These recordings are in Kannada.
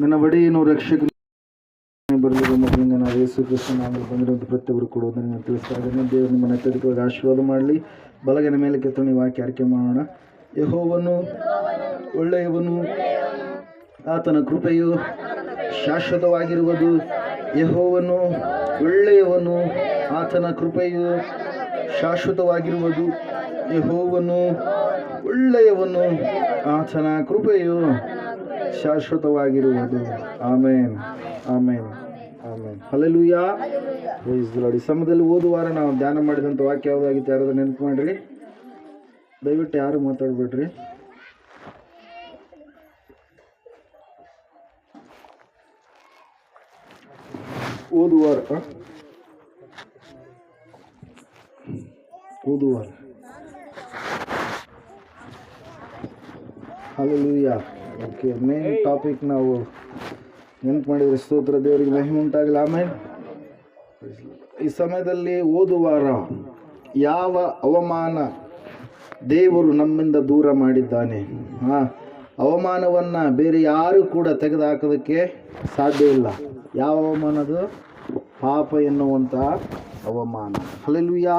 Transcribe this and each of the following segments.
ನನ್ನ ಒಡೆಯನು ರಕ್ಷಕನು ಬರಲಿರುವ ಮಗನಿಂದ ನಾವು ಯೇಸು ಕ್ರಿಸ್ತ ನಾಮದಲ್ಲಿ ಬಂದಿರುವಂಥ ಪ್ರತಿಯೊಬ್ಬರು ಕೊಡುವುದನ್ನು ನಾನು ತಿಳಿಸ್ತಾ ಇದ್ದೇನೆ. ದೇವರು ನಿಮ್ಮನ್ನು ಅತ್ಯಧಿಕವಾಗಿ ಆಶೀರ್ವಾದ ಮಾಡಲಿ. ಬಲಗನ ಮೇಲೆ ಕೆತ್ತನೆ ವಾಕ್ಯ ಆಯ್ಕೆ ಮಾಡೋಣ. ಯೆಹೋವನು ಒಳ್ಳೆಯವನು, ಆತನ ಕೃಪೆಯು ಶಾಶ್ವತವಾಗಿರುವುದು. ಯೆಹೋವನು ಒಳ್ಳೆಯವನು, ಆತನ ಕೃಪೆಯು ಶಾಶ್ವತವಾಗಿರುವುದು. ಯೆಹೋವನು ಒಳ್ಳೆಯವನು, ಆತನ ಕೃಪೆಯು ಶಾಶ್ವತವಾಗಿರುವುದು. ಆಮೇನ್, ಆಮೇನ್, ಆಮೇನ್. ಹಲ್ಲೆಲೂಯಾ, ಪ್ರೈಸ್ ದಿ ಲಾರ್ಡ್. ಈ ಸಮಯದಲ್ಲಿ ಓದುವಾರ ನಾವು ಧ್ಯಾನ ಮಾಡಿದಂಥ ವಾಕ್ಯ ಯಾವುದಾಗಿತ್ತು ಯಾರಾದ್ರೂ ನೆನಪು ಮಾಡಿರಿ. ದಯವಿಟ್ಟು ಯಾರು ಮಾತಾಡಬೇಡ್ರಿ. ಓದುವಾರ ಹಲ್ಲೆಲೂಯಾ. ಓಕೆ, ಮೇನ್ ಟಾಪಿಕ್ ನಾವು ನೆನಪು ಮಾಡಿದರೆ ಸ್ತೋತ್ರ, ದೇವರಿಗೆ ಮಹಿಮೆ ಉಂಟಾಗಲಿ. ಆಮೇಲೆ ಈ ಸಮಯದಲ್ಲಿ ಓದುವಾರ ಯಾವ ಅವಮಾನ ದೇವರು ನಮ್ಮಿಂದ ದೂರ ಮಾಡಿದ್ದಾನೆ. ಅವಮಾನವನ್ನು ಬೇರೆ ಯಾರು ಕೂಡ ತೆಗೆದುಹಾಕೋದಕ್ಕೆ ಸಾಧ್ಯ ಇಲ್ಲ. ಯಾವ ಅವಮಾನದು? ಪಾಪ ಎನ್ನುವಂಥ ಅವಮಾನ. ಹಲ್ಲೆಲೂಯಾ.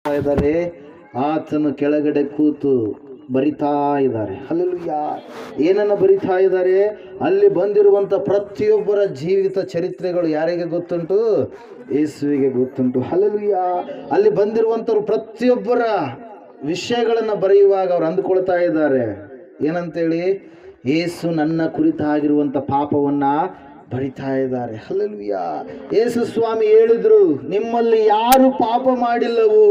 ಇದ್ದಾರೆ, ಆತನು ಕೆಳಗಡೆ ಕೂತು ಬರಿತಾ ಇದ್ದಾರೆ. ಹಲ್ಲೆಲೂಯಾ. ಏನನ್ನ ಬರಿತಾ ಇದ್ದಾರೆ? ಅಲ್ಲಿ ಬಂದಿರುವಂಥ ಪ್ರತಿಯೊಬ್ಬರ ಜೀವಿತ ಚರಿತ್ರೆಗಳು ಯಾರಿಗೆ ಗೊತ್ತುಂಟು? ಯೇಸುವಿಗೆ ಗೊತ್ತುಂಟು. ಹಲ್ಲೆಲೂಯಾ. ಅಲ್ಲಿ ಬಂದಿರುವಂಥವ್ರು ಪ್ರತಿಯೊಬ್ಬರ ವಿಷಯಗಳನ್ನು ಬರೆಯುವಾಗ ಅವ್ರು ಅಂದುಕೊಳ್ತಾ ಇದ್ದಾರೆ ಏನಂತೇಳಿ? ಯೇಸು ನನ್ನ ಕುರಿತಾಗಿರುವಂಥ ಪಾಪವನ್ನು ಬರಿತಾ ಇದ್ದಾರೆ. ಹಲ್ಲೆಲೂಯಾ. ಯೇಸು ಸ್ವಾಮಿ ಹೇಳಿದ್ರು, ನಿಮ್ಮಲ್ಲಿ ಯಾರು ಪಾಪ ಮಾಡಿಲ್ಲವೋ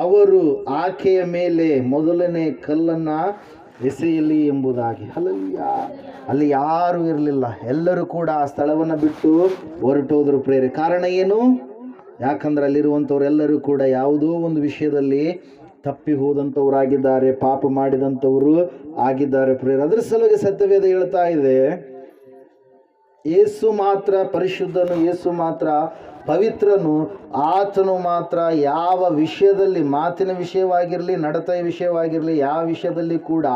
ಅವರು ಆಕೆಯ ಮೇಲೆ ಮೊದಲನೇ ಕಲ್ಲನ್ನು ಎಸೆಯಲಿ ಎಂಬುದಾಗಿ. ಹಲ್ಲೆಲೂಯಾ. ಅಲ್ಲಿ ಯಾರೂ ಇರಲಿಲ್ಲ, ಎಲ್ಲರೂ ಕೂಡ ಆ ಸ್ಥಳವನ್ನು ಬಿಟ್ಟು ಹೊರಟೋದ್ರು ಪ್ರೇರೆ. ಕಾರಣ ಏನು? ಯಾಕಂದ್ರೆ ಅಲ್ಲಿರುವಂಥವ್ರೆಲ್ಲರೂ ಕೂಡ ಯಾವುದೋ ಒಂದು ವಿಷಯದಲ್ಲಿ ತಪ್ಪಿ ಹೋದಂಥವರಾಗಿದ್ದಾರೆ, ಪಾಪ ಮಾಡಿದಂಥವರು ಆಗಿದ್ದಾರೆ ಪ್ರೇರೆ. ಅದರ ಸಲುವಾಗಿ ಸತ್ಯವೇದ ಹೇಳ್ತಾ ಇದೆ, ಯೇಸು ಮಾತ್ರ ಪರಿಶುದ್ಧನು, ಯೇಸು ಮಾತ್ರ ಪವಿತ್ರನು, ಆತನು ಮಾತ್ರ ಯಾವ ವಿಷಯದಲ್ಲಿ, ಮಾತಿನ ವಿಷಯವಾಗಿರಲಿ, ನಡತೆಯ ವಿಷಯವಾಗಿರಲಿ, ಯಾವ ವಿಷಯದಲ್ಲಿ ಕೂಡ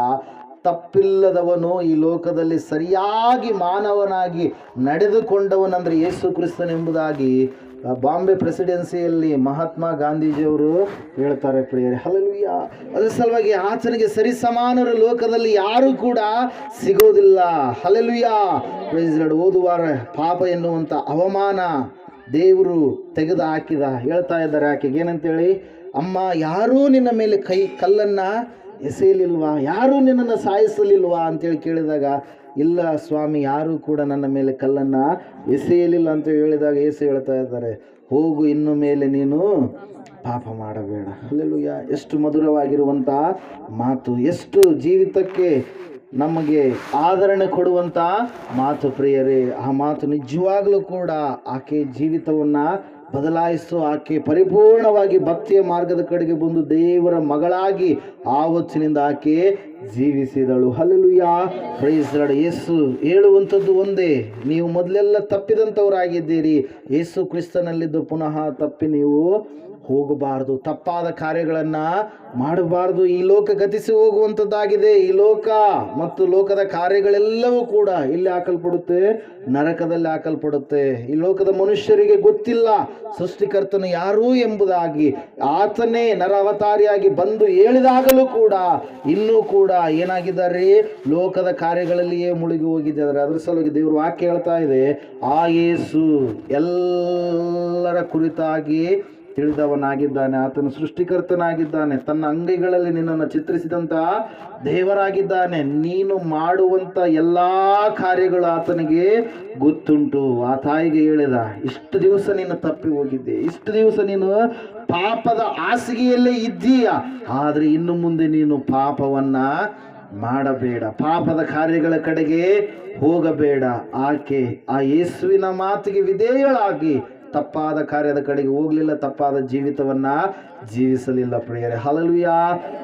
ತಪ್ಪಿಲ್ಲದವನು, ಈ ಲೋಕದಲ್ಲಿ ಸರಿಯಾಗಿ ಮಾನವನಾಗಿ ನಡೆದುಕೊಂಡವನಂದರೆ ಯೇಸು ಕ್ರಿಸ್ತನೆಂಬುದಾಗಿ ಬಾಂಬೆ ಪ್ರೆಸಿಡೆನ್ಸಿಯಲ್ಲಿ ಮಹಾತ್ಮ ಗಾಂಧೀಜಿಯವರು ಹೇಳ್ತಾರೆ ಪ್ರಿಯರೇ. ಹಲ್ಲೆಲೂಯಾ. ಅದರ ಸಲುವಾಗಿ ಆತನಿಗೆ ಸರಿಸಮಾನರು ಲೋಕದಲ್ಲಿ ಯಾರೂ ಕೂಡ ಸಿಗೋದಿಲ್ಲ. ಹಲ್ಲೆಲೂಯಾ, ಪ್ರೈಸ್ ದಿ ಲಾರ್ಡ್. ಓದುವಾರ ಪಾಪ ಎನ್ನುವಂಥ ಅವಮಾನ ದೇವರು ತೆಗೆದು ಹಾಕಿದ. ಹೇಳ್ತಾ ಇದ್ದಾರೆ ಆಕೆಗೆ ಏನಂತೇಳಿ? ಅಮ್ಮ, ಯಾರೂ ನಿನ್ನ ಮೇಲೆ ಕಲ್ಲನ್ನು ಎಸೆಯಲಿಲ್ವಾ? ಯಾರೂ ನಿನ್ನನ್ನು ಸಾಯಿಸಲಿಲ್ವಾ ಅಂತೇಳಿ ಕೇಳಿದಾಗ, ಇಲ್ಲ ಸ್ವಾಮಿ, ಯಾರೂ ಕೂಡ ನನ್ನ ಮೇಲೆ ಕಲ್ಲನ್ನು ಎಸೆಯಲಿಲ್ಲ ಅಂತ ಹೇಳಿದಾಗ ಯೇಸು ಹೇಳ್ತಾ ಇದ್ದಾರೆ, ಹೋಗು, ಇನ್ನು ಮೇಲೆ ನೀನು ಪಾಪ ಮಾಡಬೇಡ. ಹಲ್ಲೆಲೂಯಾ. ಎಷ್ಟು ಮಧುರವಾಗಿರುವಂಥ ಮಾತು, ಎಷ್ಟು ಜೀವಿತಕ್ಕೆ ನಮಗೆ ಆದರಣೆ ಕೊಡುವಂಥ ಮಾತು ಪ್ರಿಯರೇ. ಆ ಮಾತು ನಿಜವಾಗಲೂ ಕೂಡ ಆಕೆ ಜೀವಿತವನ್ನು ಬದಲಾಯಿಸು. ಆಕೆ ಪರಿಪೂರ್ಣವಾಗಿ ಭಕ್ತಿಯ ಮಾರ್ಗದ ಕಡೆಗೆ ಬಂದು ದೇವರ ಮಗಳಾಗಿ ಆವತ್ತಿನಿಂದ ಆಕೆ ಜೀವಿಸಿದಳು. ಹಲ್ಲೆಲೂಯಾ, ಪ್ರೈಸ್ ದಿ ಲಾರ್ಡ್. ಯೇಸು ಹೇಳುವಂಥದ್ದು ಒಂದೇ, ನೀವು ಮೊದಲೆಲ್ಲ ತಪ್ಪಿದಂಥವರಾಗಿದ್ದೀರಿ, ಯೇಸು ಕ್ರಿಸ್ತನಲ್ಲಿದ್ದು ಪುನಃ ತಪ್ಪಿ ನೀವು ಹೋಗಬಾರ್ದು, ತಪ್ಪಾದ ಕಾರ್ಯಗಳನ್ನು ಮಾಡಬಾರ್ದು. ಈ ಲೋಕ ಗತಿಸಿ ಹೋಗುವಂಥದ್ದಾಗಿದೆ. ಈ ಲೋಕ ಮತ್ತು ಲೋಕದ ಕಾರ್ಯಗಳೆಲ್ಲವೂ ಕೂಡ ಇಲ್ಲಿ ಹಾಕಲ್ಪಡುತ್ತೆ, ನರಕದಲ್ಲಿ ಹಾಕಲ್ಪಡುತ್ತೆ. ಈ ಲೋಕದ ಮನುಷ್ಯರಿಗೆ ಗೊತ್ತಿಲ್ಲ ಸೃಷ್ಟಿಕರ್ತನು ಯಾರು ಎಂಬುದಾಗಿ. ಆತನೇ ನರ ಅವತಾರಿಯಾಗಿ ಬಂದು ಹೇಳಿದಾಗಲೂ ಕೂಡ ಇನ್ನೂ ಕೂಡ ಏನಾಗಿದ್ದಾರೆ? ಲೋಕದ ಕಾರ್ಯಗಳಲ್ಲಿಯೇ ಮುಳುಗಿ ಹೋಗಿದ್ದಾರೆ. ಅದರ ಸಲುವಾಗಿ ದೇವರು ವಾಕ್ಯ ಹೇಳ್ತಾ ಇದೆ, ಆ ಯೇಸು ಎಲ್ಲರ ಕುರಿತಾಗಿ ತಿಳಿದವನಾಗಿದ್ದಾನೆ. ಆತನು ಸೃಷ್ಟಿಕರ್ತನಾಗಿದ್ದಾನೆ. ತನ್ನ ಅಂಗೈಗಳಲ್ಲಿ ನಿನ್ನನ್ನು ಚಿತ್ರಿಸಿದಂತಹ ದೇವರಾಗಿದ್ದಾನೆ. ನೀನು ಮಾಡುವಂಥ ಎಲ್ಲ ಕಾರ್ಯಗಳು ಆತನಿಗೆ ಗೊತ್ತುಂಟು. ಆ ತಾಯಿಗೆ ಹೇಳಿದ, ಇಷ್ಟು ದಿವಸ ನೀನು ತಪ್ಪಿ ಹೋಗಿದ್ದೆ, ಇಷ್ಟು ದಿವಸ ನೀನು ಪಾಪದ ಹಾಸಿಗೆಯಲ್ಲೇ ಇದ್ದೀಯ, ಆದರೆ ಇನ್ನು ಮುಂದೆ ನೀನು ಪಾಪವನ್ನ ಮಾಡಬೇಡ, ಪಾಪದ ಕಾರ್ಯಗಳ ಕಡೆಗೆ ಹೋಗಬೇಡ. ಆಕೆ ಆ ಯೇಸುವಿನ ಮಾತಿಗೆ ವಿಧೇಯಳಾಗಿ ತಪ್ಪಾದ ಕಾರ್ಯದ ಕಡೆಗೆ ಹೋಗಲಿಲ್ಲ, ತಪ್ಪಾದ ಜೀವಿತವನ್ನ ಜೀವಿಸಲಿಲ್ಲ. ಪ್ರಿಯರೇ, ಹಲ್ಲೆಲೂಯಾ,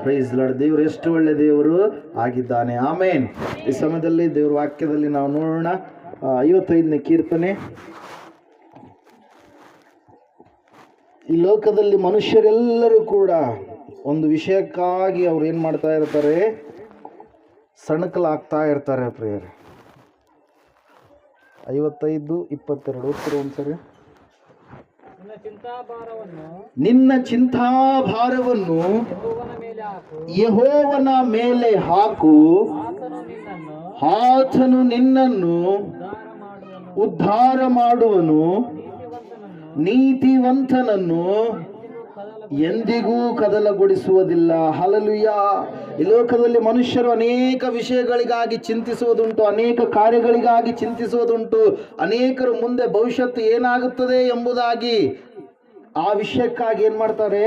ಪ್ರೈಸ್ ಲಾರ್ಡ್. ದೇವರು ಎಷ್ಟು ಒಳ್ಳೆ ದೇವರು ಆಗಿದ್ದಾನೆ. ಆಮೇನ್. ಈ ಸಮಯದಲ್ಲಿ ದೇವರ ವಾಕ್ಯದಲ್ಲಿ ನಾವು ನೋಡೋಣ 55ನೇ ಕೀರ್ತನೆ. ಈ ಲೋಕದಲ್ಲಿ ಮನುಷ್ಯರೆಲ್ಲರೂ ಕೂಡ ಒಂದು ವಿಷಯಕ್ಕಾಗಿ ಅವ್ರು ಏನು ಮಾಡ್ತಾ ಇರ್ತಾರೆ, ಸಣಕಲಾಗ್ತಾ ಇರ್ತಾರೆ. ಪ್ರಿಯರೇ, 55:22 ಉತ್ತರ ಒಂದ್ಸರಿ. ನಿನ್ನ ಚಿಂತಾಭಾರವನ್ನು ಯೆಹೋವನ ಮೇಲೆ ಹಾಕು, ಆತನು ನಿನ್ನನ್ನು ಉದ್ಧಾರ ಮಾಡುವನು, ನೀತಿವಂತನನ್ನು ಎಂದಿಗೂ ಕದಲಗೊಳಿಸುವುದಿಲ್ಲ. ಹಲ್ಲೆಲೂಯಾ. ಈ ಲೋಕದಲ್ಲಿ ಮನುಷ್ಯರು ಅನೇಕ ವಿಷಯಗಳಿಗಾಗಿ ಚಿಂತಿಸುವುದುಂಟು, ಅನೇಕ ಕಾರ್ಯಗಳಿಗಾಗಿ ಚಿಂತಿಸುವುದುಂಟು. ಅನೇಕರು ಮುಂದೆ ಭವಿಷ್ಯತ್ತು ಏನಾಗುತ್ತದೆ ಎಂಬುದಾಗಿ ಆ ವಿಷಯಕ್ಕಾಗಿ ಏನು ಮಾಡ್ತಾರೆ,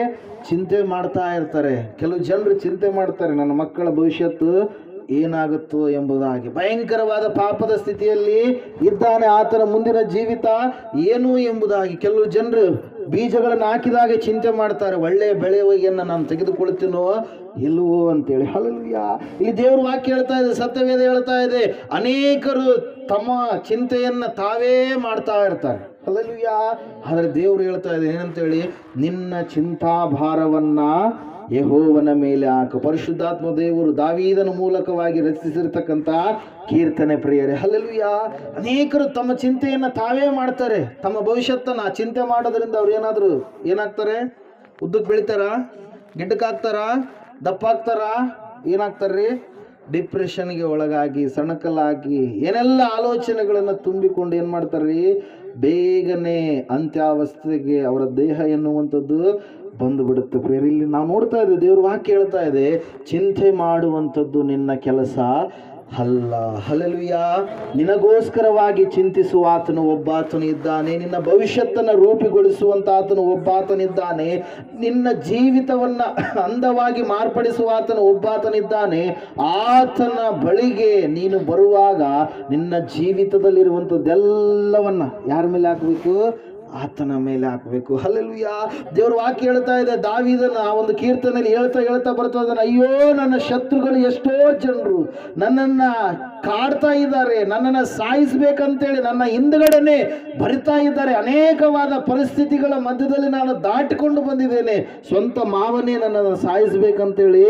ಚಿಂತೆ ಮಾಡ್ತಾ ಇರ್ತಾರೆ. ಕೆಲವು ಜನರು ಚಿಂತೆ ಮಾಡ್ತಾರೆ, ನನ್ನ ಮಕ್ಕಳ ಭವಿಷ್ಯತ್ತು ಏನಾಗುತ್ತೋ ಎಂಬುದಾಗಿ. ಭಯಂಕರವಾದ ಪಾಪದ ಸ್ಥಿತಿಯಲ್ಲಿ ಇದ್ದಾನೆ, ಆತನ ಮುಂದಿನ ಜೀವಿತ ಏನು ಎಂಬುದಾಗಿ ಕೆಲವು ಜನರು ಬೀಜಗಳನ್ನು ಹಾಕಿದಾಗ ಚಿಂತೆ ಮಾಡ್ತಾರೆ, ಒಳ್ಳೆಯ ಬೆಳೆಯನ್ನು ನಾನು ತೆಗೆದುಕೊಳ್ತೀನೋ ಇಲ್ಲವೋ ಅಂತೇಳಿ. ಹಲ್ಲೆಲೂಯಾ. ಇಲ್ಲಿ ದೇವ್ರ ವಾಕ್ಯ ಹೇಳ್ತಾ ಇದೆ, ಸತ್ಯವೇದ ಹೇಳ್ತಾ ಇದೆ, ಅನೇಕರು ತಮ್ಮ ಚಿಂತೆಯನ್ನು ತಾವೇ ಮಾಡ್ತಾ ಇರ್ತಾರೆ. ಹಲ್ಲೆಲೂಯಾ. ಆದರೆ ದೇವರು ಹೇಳ್ತಾ ಇದೆ ಏನಂತೇಳಿ, ನಿನ್ನ ಚಿಂತಾಭಾರವನ್ನ ಯೆಹೋವನ ಮೇಲೆ ಹಾಕು. ಪರಿಶುದ್ಧಾತ್ಮ ದೇವರು ದಾವೀದನ ಮೂಲಕವಾಗಿ ರಚಿಸಿರ್ತಕ್ಕಂಥ ಕೀರ್ತನೆ. ಪ್ರಿಯರೇ, ಹಲ್ಲೆಲೂಯಾ. ಅನೇಕರು ತಮ್ಮ ಚಿಂತೆಯನ್ನು ತಾವೇ ಮಾಡ್ತಾರೆ. ತಮ್ಮ ಭವಿಷ್ಯತ್ತನ್ನು ಚಿಂತೆ ಮಾಡೋದ್ರಿಂದ ಅವ್ರು ಏನಾಗ್ತಾರೆ, ಉದ್ದಕ್ಕೆ ಬೆಳಿತಾರ, ಗಿಡ್ಡಕ್ಕಾಗ್ತಾರ, ದಪ್ಪಾಗ್ತಾರ, ಏನಾಗ್ತಾರ್ರಿ, ಡಿಪ್ರೆಷನ್ಗೆ ಒಳಗಾಗಿ, ಸಣಕಲಾಗಿ, ಏನೆಲ್ಲ ಆಲೋಚನೆಗಳನ್ನು ತುಂಬಿಕೊಂಡು ಏನು ಮಾಡ್ತಾರ್ರಿ, ಬೇಗನೆ ಅಂತ್ಯಾವಸ್ಥೆಗೆ ಅವರ ದೇಹ ಎನ್ನುವಂಥದ್ದು ಬಂದು ಬಿಡುತ್ತೆ. ಪ್ರಿಯರೇ, ಇಲ್ಲಿ ನಾವು ನೋಡ್ತಾ ಇದ್ದೇವೆ, ದೇವ್ರ ವಾಕ್ಯ ಹೇಳ್ತಾ ಇದೆ, ಚಿಂತೆ ಮಾಡುವಂಥದ್ದು ನಿನ್ನ ಕೆಲಸ ಅಲ್ಲ. ಹಲ್ಲೆಲೂಯಾ. ನಿನಗೋಸ್ಕರವಾಗಿ ಚಿಂತಿಸುವ ಆತನು ಒಬ್ಬಾತನು ಇದ್ದಾನೆ. ನಿನ್ನ ಭವಿಷ್ಯತ್ತನ್ನು ರೂಪುಗೊಳಿಸುವಂತ ಆತನು ಒಬ್ಬಾತನಿದ್ದಾನೆ. ನಿನ್ನ ಜೀವಿತವನ್ನ ಅಂದವಾಗಿ ಮಾರ್ಪಡಿಸುವ ಆತನು ಒಬ್ಬಾತನಿದ್ದಾನೆ. ಆತನ ಬಳಿಗೆ ನೀನು ಬರುವಾಗ ನಿನ್ನ ಜೀವಿತದಲ್ಲಿರುವಂಥದ್ದೆಲ್ಲವನ್ನ ಯಾರ ಮೇಲೆ ಹಾಕಬೇಕು, ಆತನ ಮೇಲೆ ಹಾಕಬೇಕು. ಹಲ್ಲೆಲೂಯಾ. ದೇವ್ರ ವಾಕ್ಯ ಹೇಳ್ತಾ ಇದೆ, ದಾವೀದನ ಆ ಒಂದು ಕೀರ್ತನೆಯಲ್ಲಿ ಹೇಳ್ತಾ ಬರ್ತಾ ಇದ್ದಾನೆ, ಅಯ್ಯೋ ನನ್ನ ಶತ್ರುಗಳು ಎಷ್ಟೋ ಜನರು ನನ್ನನ್ನು ಕಾಡ್ತಾ ಇದ್ದಾರೆ, ನನ್ನನ್ನು ಸಾಯಿಸ್ಬೇಕಂತೇಳಿ ನನ್ನ ಹಿಂದ್ಗಡೆನೆ ಬರಿತಾ ಇದ್ದಾರೆ. ಅನೇಕವಾದ ಪರಿಸ್ಥಿತಿಗಳ ಮಧ್ಯದಲ್ಲಿ ನಾನು ದಾಟಿಕೊಂಡು ಬಂದಿದ್ದೇನೆ. ಸ್ವಂತ ಮಾವನೇ ನನ್ನನ್ನು ಸಾಯಿಸ್ಬೇಕಂತೇಳಿ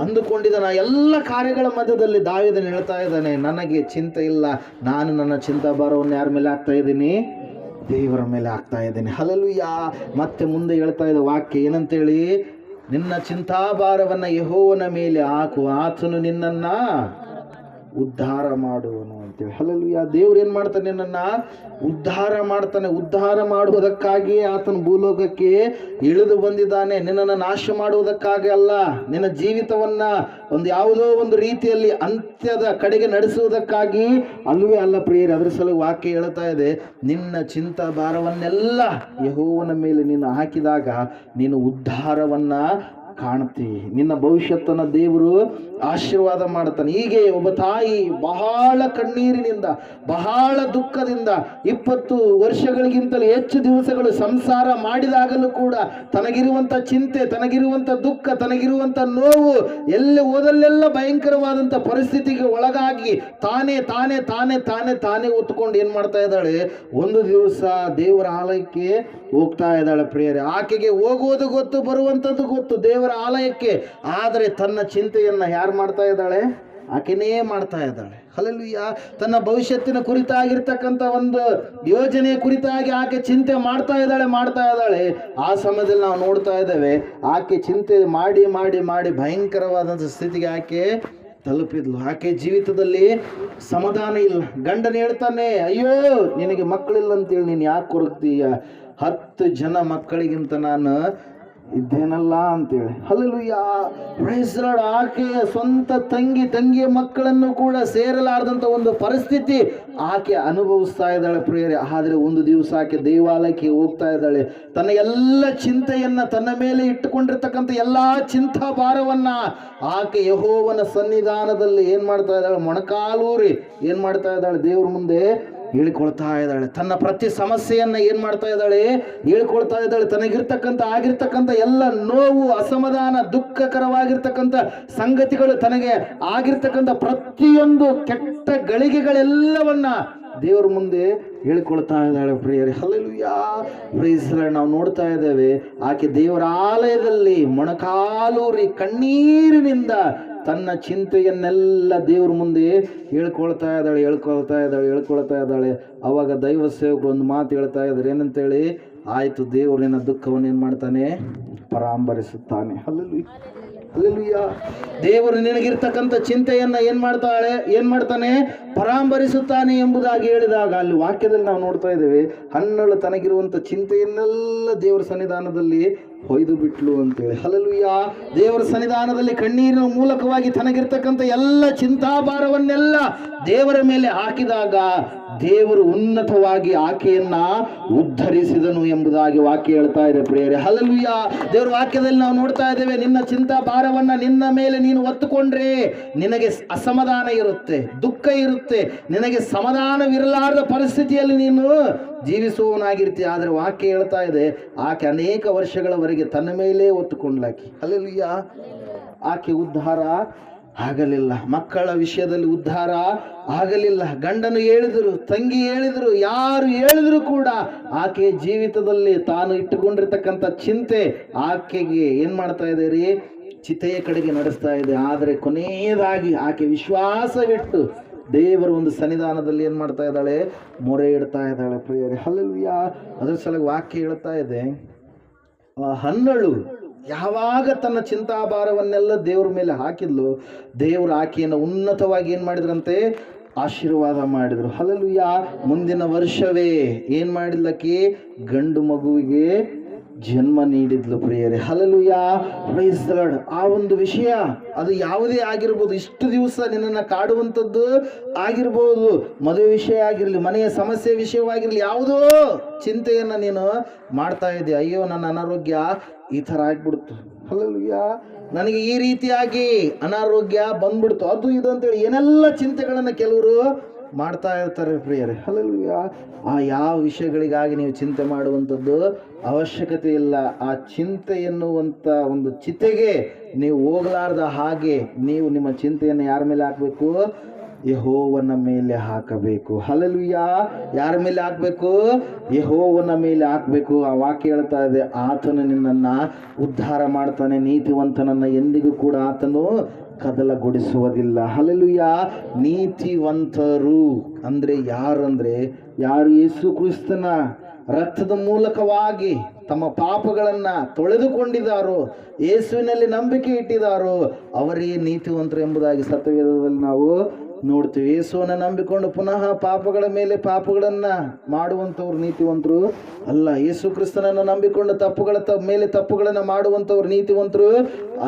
ಅಂದುಕೊಂಡಿದ್ದಾನೆ. ಎಲ್ಲ ಕಾರ್ಯಗಳ ಮಧ್ಯದಲ್ಲಿ ದಾವೀದನ ಹೇಳ್ತಾ ಇದ್ದಾನೆ, ನನಗೆ ಚಿಂತೆ ಇಲ್ಲ, ನಾನು ನನ್ನ ಚಿಂತಾಭಾರವನ್ನು ಯಾರ ಮೇಲೆ ಹಾಕ್ತಾ ಇದ್ದೀನಿ, ದೇವರ ಮೇಲೆ ಆಗ್ತಾ ಇದ್ದೇನೆ. ಹಲ್ಲೆಲೂಯಾ. ಮತ್ತೆ ಮುಂದೆ ಹೇಳ್ತಾ ಇದೆ ವಾಕ್ಯ ಏನಂತೇಳಿ, ನಿನ್ನ ಚಿಂತಾಭಾರವನ್ನ ಯೆಹೋವನ ಮೇಲೆ ಹಾಕು, ಆತನು ನಿನ್ನನ್ನ ಉದ್ಧಾರ ಮಾಡುವನು ಅಂತೇಳಿ. ಹಲ್ಲೆಲೂಯಾ. ದೇವ್ರು ಏನು ಮಾಡ್ತಾನೆ, ನಿನ್ನನ್ನು ಉದ್ಧಾರ ಮಾಡ್ತಾನೆ. ಉದ್ಧಾರ ಮಾಡುವುದಕ್ಕಾಗಿ ಆತನ ಭೂಲೋಕಕ್ಕೆ ಇಳಿದು ಬಂದಿದ್ದಾನೆ. ನಿನ್ನನ್ನು ನಾಶ ಮಾಡುವುದಕ್ಕಾಗಿ ಅಲ್ಲ, ನಿನ್ನ ಜೀವಿತವನ್ನ ಒಂದು ಯಾವುದೋ ಒಂದು ರೀತಿಯಲ್ಲಿ ಅಂತ್ಯದ ಕಡೆಗೆ ನಡೆಸುವುದಕ್ಕಾಗಿ ಅಲ್ಲವೇ ಅಲ್ಲ. ಪ್ರಿಯರೇ, ಅದರ ಸಲುವಾಗಿ ವಾಕ್ಯ ಹೇಳ್ತಾ ಇದೆ, ನಿನ್ನ ಚಿಂತಾ ಭಾರವನ್ನೆಲ್ಲ ಯೆಹೋವನ ಮೇಲೆ ನೀನು ಹಾಕಿದಾಗ ನೀನು ಉದ್ಧಾರವನ್ನ ಕಾಣ್ತಿ. ನಿನ್ನ ಭವಿಷ್ಯತ್ತನ್ನು ದೇವರು ಆಶೀರ್ವಾದ ಮಾಡ್ತಾನೆ. ಹೀಗೆ ಒಬ್ಬ ತಾಯಿ ಬಹಳ ಕಣ್ಣೀರಿನಿಂದ, ಬಹಳ ದುಃಖದಿಂದ 20 ವರ್ಷಗಳಿಗಿಂತಲೂ ಹೆಚ್ಚು ದಿವಸಗಳು ಸಂಸಾರ ಮಾಡಿದಾಗಲೂ ಕೂಡ ತನಗಿರುವಂಥ ಚಿಂತೆ, ತನಗಿರುವಂಥ ದುಃಖ, ತನಗಿರುವಂಥ ನೋವು ಎಲ್ಲಿ ಹೋದಲ್ಲೆಲ್ಲ ಭಯಂಕರವಾದಂಥ ಪರಿಸ್ಥಿತಿಗೆ ಒಳಗಾಗಿ ತಾನೇ ತಾನೇ ತಾನೇ ತಾನೇ ತಾನೇ ಹೊತ್ಕೊಂಡು ಏನು ಮಾಡ್ತಾ ಇದ್ದಾಳೆ, ಒಂದು ದಿವಸ ದೇವರ ಆಲಯಕ್ಕೆ ಹೋಗ್ತಾ ಇದ್ದಾಳೆ. ಪ್ರಿಯರೇ, ಆಕೆಗೆ ಹೋಗುವುದು ಗೊತ್ತು, ಬರುವಂಥದ್ದು ಗೊತ್ತು ದೇವರ ಆಲಯಕ್ಕೆ. ಆದರೆ ತನ್ನ ಚಿಂತೆಯನ್ನು ಯಾರು ಮಾಡ್ತಾ ಇದ್ದಾಳೆ, ಆಕೆನೇ ಮಾಡ್ತಾ ಇದ್ದಾಳೆ. ಹಲ್ಲೆಲೂಯಾ. ತನ್ನ ಭವಿಷ್ಯತ್ತಿನ ಕುರಿತಾಗಿರ್ತಕ್ಕಂಥ ಒಂದು ಯೋಜನೆ ಕುರಿತಾಗಿ ಆಕೆ ಚಿಂತೆ ಮಾಡ್ತಾ ಇದ್ದಾಳೆ. ಆ ಸಮಯದಲ್ಲಿ ನಾವು ನೋಡ್ತಾ ಇದ್ದೇವೆ, ಆಕೆ ಚಿಂತೆ ಮಾಡಿ ಮಾಡಿ ಮಾಡಿ ಭಯಂಕರವಾದಂಥ ಸ್ಥಿತಿಗೆ ಆಕೆ ತಲುಪಿದ್ಲು. ಆಕೆ ಜೀವಿತದಲ್ಲಿ ಸಮಾಧಾನ ಇಲ್ಲ. ಗಂಡನ ಹೇಳ್ತಾನೆ, ಅಯ್ಯೋ ನಿನಗೆ ಮಕ್ಕಳಿಲ್ಲ ಅಂತೇಳಿ ನೀನು ಯಾಕೆ ಕೊರಗ್ತೀಯ, 10 ಜನ ಮಕ್ಕಳಿಗಿಂತ ನಾನು ಇದ್ದೇನಲ್ಲ ಅಂತೇಳಿ. Hallelujah, praise the Lord. ಆಕೆಯ ಸ್ವಂತ ತಂಗಿಯ ಮಕ್ಕಳನ್ನು ಕೂಡ ಸೇರಲಾರದಂತ ಒಂದು ಪರಿಸ್ಥಿತಿ ಆಕೆ ಅನುಭವಿಸ್ತಾ ಇದ್ದಾಳೆ ಪ್ರಿಯರೇ. ಆದರೆ ಒಂದು ದಿವಸ ಆಕೆ ದೇವಾಲಯಕ್ಕೆ ಹೋಗ್ತಾ ಇದ್ದಾಳೆ. ತನ್ನ ಎಲ್ಲ ಚಿಂತೆಯನ್ನ ತನ್ನ ಮೇಲೆ ಇಟ್ಟುಕೊಂಡಿರ್ತಕ್ಕಂಥ ಎಲ್ಲಾ ಚಿಂತಾ ಭಾರವನ್ನ ಆಕೆ ಯೆಹೋವನ ಸನ್ನಿಧಾನದಲ್ಲಿ ಏನ್ ಮಾಡ್ತಾ ಇದ್ದಾಳೆ, ಮೊಣಕಾಲೂರಿ ಏನ್ ಮಾಡ್ತಾ ಇದ್ದಾಳೆ, ದೇವ್ರ ಮುಂದೆ ಹೇಳ್ಕೊಳ್ತಾ ಇದ್ದಾಳೆ. ತನ್ನ ಪ್ರತಿ ಸಮಸ್ಯೆಯನ್ನ ಏನ್ ಮಾಡ್ತಾ ಇದ್ದಾಳೆ, ಹೇಳ್ಕೊಳ್ತಾ ಇದ್ದಾಳೆ. ಆಗಿರ್ತಕ್ಕಂಥ ಎಲ್ಲ ನೋವು, ಅಸಮಾಧಾನ, ದುಃಖಕರವಾಗಿರ್ತಕ್ಕಂಥ ಸಂಗತಿಗಳು, ತನಗೆ ಆಗಿರ್ತಕ್ಕಂಥ ಪ್ರತಿಯೊಂದು ಕೆಟ್ಟ ಗಳಿಗೆಗಳೆಲ್ಲವನ್ನ ದೇವರ ಮುಂದೆ ಹೇಳ್ಕೊಳ್ತಾ ಇದ್ದಾಳೆ ಪ್ರಿಯರೇ. Hallelujah, praise the Lord. ನಾವು ನೋಡ್ತಾ ಇದ್ದೇವೆ ಆಕೆ ದೇವರ ಆಲಯದಲ್ಲಿ ಮೊಣಕಾಲೂರಿ ಕಣ್ಣೀರಿನಿಂದ ತನ್ನ ಚಿಂತೆಯನ್ನೆಲ್ಲ ದೇವ್ರ ಮುಂದೆ ಹೇಳ್ಕೊಳ್ತಾ ಇದ್ದಾಳೆ. ಅವಾಗ ದೈವ ಸೇವಕರು ಒಂದು ಮಾತು ಹೇಳ್ತಾ ಇದ್ದಾರೆ, ಏನಂತೇಳಿ, ಆಯ್ತು, ದೇವರು ನಿನ್ನ ದುಃಖವನ್ನು ಏನ್ ಮಾಡ್ತಾನೆ, ಪರಾಂಬರಿಸುತ್ತಾನೆ. ಹಲ್ಲೆಲೂಯಾ, ದೇವರು ನಿನಗಿರ್ತಕ್ಕಂಥ ಚಿಂತೆಯನ್ನ ಏನ್ ಮಾಡ್ತಾನೆ, ಪರಾಂಬರಿಸುತ್ತಾನೆ ಎಂಬುದಾಗಿ ಹೇಳಿದಾಗ ಅಲ್ಲಿ ವಾಕ್ಯದಲ್ಲಿ ನಾವು ನೋಡ್ತಾ ಇದ್ದೇವೆ, ಹನ್ನಳು ತನಗಿರುವಂತ ಚಿಂತೆಯನ್ನೆಲ್ಲ ದೇವರ ಸನ್ನಿಧಾನದಲ್ಲಿ ಹೊಯ್ದು ಬಿಟ್ಲು ಅಂತೇಳಿ. ಹಲ್ಲೆಲೂಯಾ, ದೇವರ ಸನ್ನಿಧಾನದಲ್ಲಿ ಕಣ್ಣೀರಿನ ಮೂಲಕವಾಗಿ ತನಗಿರ್ತಕ್ಕಂಥ ಎಲ್ಲ ಚಿಂತಾಭಾರವನ್ನೆಲ್ಲ ದೇವರ ಮೇಲೆ ಹಾಕಿದಾಗ ದೇವರು ಉನ್ನತವಾಗಿ ಆಕೆಯನ್ನ ಉದ್ಧರಿಸಿದನು ಎಂಬುದಾಗಿ ವಾಕ್ಯ ಹೇಳ್ತಾ ಇದೆ ಪ್ರಿಯರೇ. ಹಲ್ಲೆಲೂಯಾ, ದೇವರ ವಾಕ್ಯದಲ್ಲಿ ನಾವು ನೋಡ್ತಾ ಇದ್ದೇವೆ, ನಿನ್ನ ಚಿಂತಾ ಭಾರವನ್ನ ನಿನ್ನ ಮೇಲೆ ನೀನು ಹೊತ್ತುಕೊಂಡ್ರೆ ನಿನಗೆ ಅಸಮಾಧಾನ ಇರುತ್ತೆ, ದುಃಖ ಇರುತ್ತೆ, ನಿನಗೆ ಸಮಾಧಾನವಿರಲಾರದ ಪರಿಸ್ಥಿತಿಯಲ್ಲಿ ನೀನು ಜೀವಿಸುವವನಾಗಿರ್ತೀಯ. ಆದರೆ ವಾಕ್ಯ ಹೇಳ್ತಾ ಇದೆ, ಆಕೆ ಅನೇಕ ವರ್ಷಗಳವರೆಗೆ ತನ್ನ ಮೇಲೆ ಹೊತ್ತುಕೊಂಡ್ಲಾಕಿ. ಹಲ್ಲೆಲೂಯಾ, ಆಕೆ ಉದ್ಧಾರ ಆಗಲಿಲ್ಲ. ಮಕ್ಕಳ ವಿಷಯದಲ್ಲಿ ಉದ್ಧಾರ ಆಗಲಿಲ್ಲ. ಗಂಡನು ಹೇಳಿದ್ರು, ತಂಗಿ ಹೇಳಿದ್ರು, ಯಾರು ಹೇಳಿದ್ರು ಕೂಡ ಆಕೆ ಜೀವಿತದಲ್ಲಿ ತಾನು ಇಟ್ಟುಕೊಂಡಿರ್ತಕ್ಕಂಥ ಚಿಂತೆ ಆಕೆಗೆ ಏನ್ ಮಾಡ್ತಾ ಇದೆ ರೀ, ಚಿತೆಯ ಕಡೆಗೆ ನಡೆಸ್ತಾ ಇದೆ. ಆದರೆ ಕೊನೆಯದಾಗಿ ಆಕೆ ವಿಶ್ವಾಸವಿಟ್ಟು ದೇವರ ಒಂದು ಸನ್ನಿಧಾನದಲ್ಲಿ ಏನ್ ಮಾಡ್ತಾ ಇದ್ದಾಳೆ, ಮೊರೆ ಇಡ್ತಾ ಇದ್ದಾಳೆ ಪ್ರಿಯರೇ. ಹಲ್ಲೆಲೂಯಾ, ಅದರ ಸಲುವಾಗಿ ವಾಕ್ಯ ಹೇಳ್ತಾ ಇದೆ, ಹನ್ನಳು ಯಾವಾಗ ತನ್ನ ಚಿಂತಾಭಾರವನ್ನೆಲ್ಲ ದೇವ್ರ ಮೇಲೆ ಹಾಕಿದ್ಲು, ದೇವರು ಆಕೆಯನ್ನು ಉನ್ನತವಾಗಿ ಏನ್ ಮಾಡಿದ್ರಂತೆ, ಆಶೀರ್ವಾದ ಮಾಡಿದ್ರು. ಹಲ್ಲೆಲೂಯಾ, ಮುಂದಿನ ವರ್ಷವೇ ಏನ್ ಮಾಡಿದ್ಲಕ್ಕೆ, ಗಂಡು ಮಗುವಿಗೆ ಜನ್ಮ ನೀಡಿದ್ಲು ಪ್ರಿಯರೇ. Hallelujah, praise the Lord. ಆ ಒಂದು ವಿಷಯ ಅದು ಯಾವುದೇ ಆಗಿರ್ಬೋದು, ಇಷ್ಟು ದಿವಸ ನಿನ್ನನ್ನು ಕಾಡುವಂಥದ್ದು ಆಗಿರ್ಬೋದು, ಮದುವೆ ವಿಷಯ ಆಗಿರಲಿ, ಮನೆಯ ಸಮಸ್ಯೆ ವಿಷಯವಾಗಿರಲಿ, ಯಾವುದೋ ಚಿಂತೆಯನ್ನು ನೀನು ಮಾಡ್ತಾ ಇದ್ದೆ, ಅಯ್ಯೋ ನನ್ನ ಅನಾರೋಗ್ಯ ಈ ಥರ ಆಗ್ಬಿಡ್ತು, ಹಲ್ಲೆಲೂಯಾ ನನಗೆ ಈ ರೀತಿಯಾಗಿ ಅನಾರೋಗ್ಯ ಬಂದ್ಬಿಡ್ತು, ಅದು ಇದು ಅಂತೇಳಿ ಏನೆಲ್ಲ ಚಿಂತೆಗಳನ್ನು ಕೆಲವರು ಮಾಡ್ತಾ ಇರ್ತಾರೆ ಪ್ರಿಯರೇ. ಹಲ್ಲೆಲೂಯಾ, ಆ ಯಾವ ವಿಷಯಗಳಿಗಾಗಿ ನೀವು ಚಿಂತೆ ಮಾಡುವಂಥದ್ದು ಅವಶ್ಯಕತೆ ಇಲ್ಲ. ಆ ಚಿಂತೆ ಎನ್ನುವಂಥ ಒಂದು ಚಿತೆಗೆ ನೀವು ಹೋಗಲಾರ್ದ ಹಾಗೆ ನೀವು ನಿಮ್ಮ ಚಿಂತೆಯನ್ನು ಯಾರ ಮೇಲೆ ಹಾಕಬೇಕು, ಯೆಹೋವನ ಮೇಲೆ ಹಾಕಬೇಕು. ಹಲ್ಲೆಲೂಯಾ, ಯಾರ ಮೇಲೆ ಹಾಕಬೇಕು, ಯೆಹೋವನ ಮೇಲೆ ಹಾಕಬೇಕು. ಆ ವಾಕ್ಯ ಹೇಳ್ತಾ ಇದೆ, ಆತನು ನಿನ್ನನ್ನು ಉದ್ಧಾರ ಮಾಡ್ತಾನೆ, ನೀತಿವಂತನನ್ನು ಎಂದಿಗೂ ಕೂಡ ಆತನು ಕದಲಗೊಳಿಸುವುದಿಲ್ಲ. ಹಲ್ಲೆಲೂಯಾ, ನೀತಿವಂತರು ಅಂದ್ರೆ ಯಾರಂದ್ರೆ ಯಾರು ಯೇಸು ಕ್ರಿಸ್ತನ ರಕ್ತದ ಮೂಲಕವಾಗಿ ತಮ್ಮ ಪಾಪಗಳನ್ನು ತೊಳೆದುಕೊಂಡಿದ್ದಾರೋ, ಯೇಸುವಿನಲ್ಲಿ ನಂಬಿಕೆ ಇಟ್ಟಿದ್ದಾರೋ ಅವರೇ ನೀತಿವಂತರು ಎಂಬುದಾಗಿ ಸತ್ಯವೇದದಲ್ಲಿ ನಾವು ನೋಡ್ತೀವಿ. ಯೇಸುವನ್ನು ನಂಬಿಕೊಂಡು ಪುನಃ ಪಾಪಗಳ ಮೇಲೆ ಪಾಪಗಳನ್ನು ಮಾಡುವಂಥವ್ರು ನೀತಿವಂತರು ಅಲ್ಲ. ಯೇಸು ಕ್ರಿಸ್ತನನ್ನು ನಂಬಿಕೊಂಡು ತಪ್ಪುಗಳ ಮೇಲೆ ತಪ್ಪುಗಳನ್ನು ಮಾಡುವಂಥವ್ರು ನೀತಿವಂತರು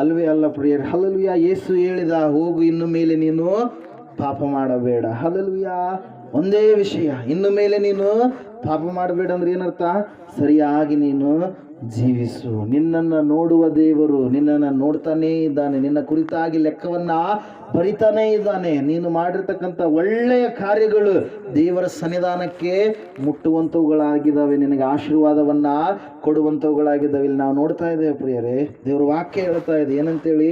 ಅಲ್ವೇ ಅಲ್ಲ ಪ್ರಿಯರೇ. ಹಲ್ಲೆಲೂಯಾ, ಯೇಸು ಹೇಳಿದ, ಹೋಗು, ಇನ್ನು ಮೇಲೆ ನೀನು ಪಾಪ ಮಾಡಬೇಡ. ಹಲ್ಲೆಲೂಯಾ, ಒಂದೇ ವಿಷಯ, ಇನ್ನು ಮೇಲೆ ನೀನು ಪಾಪ ಮಾಡಬೇಡ ಅಂದ್ರೆ ಏನರ್ಥ, ಸರಿಯಾಗಿ ನೀನು ಜೀವಿಸು. ನಿನ್ನನ್ನು ನೋಡುವ ದೇವರು ನಿನ್ನನ್ನು ನೋಡ್ತಾನೇ ಇದ್ದಾನೆ, ನಿನ್ನ ಕುರಿತಾಗಿ ಲೆಕ್ಕವನ್ನ ಬರಿತಾನೇ ಇದ್ದಾನೆ. ನೀನು ಮಾಡಿರ್ತಕ್ಕಂಥ ಒಳ್ಳೆಯ ಕಾರ್ಯಗಳು ದೇವರ ಸನ್ನಿಧಾನಕ್ಕೆ ಮುಟ್ಟುವಂಥವುಗಳಾಗಿದ್ದಾವೆ, ನಿನಗೆ ಆಶೀರ್ವಾದವನ್ನ ಕೊಡುವಂಥವುಗಳಾಗಿದ್ದಾವೆ. ಇಲ್ಲಿ ನಾವು ನೋಡ್ತಾ ಇದ್ದೇವೆ ಪ್ರಿಯರೇ, ದೇವರ ವಾಕ್ಯ ಹೇಳ್ತಾ ಇದೆ ಏನಂತೇಳಿ,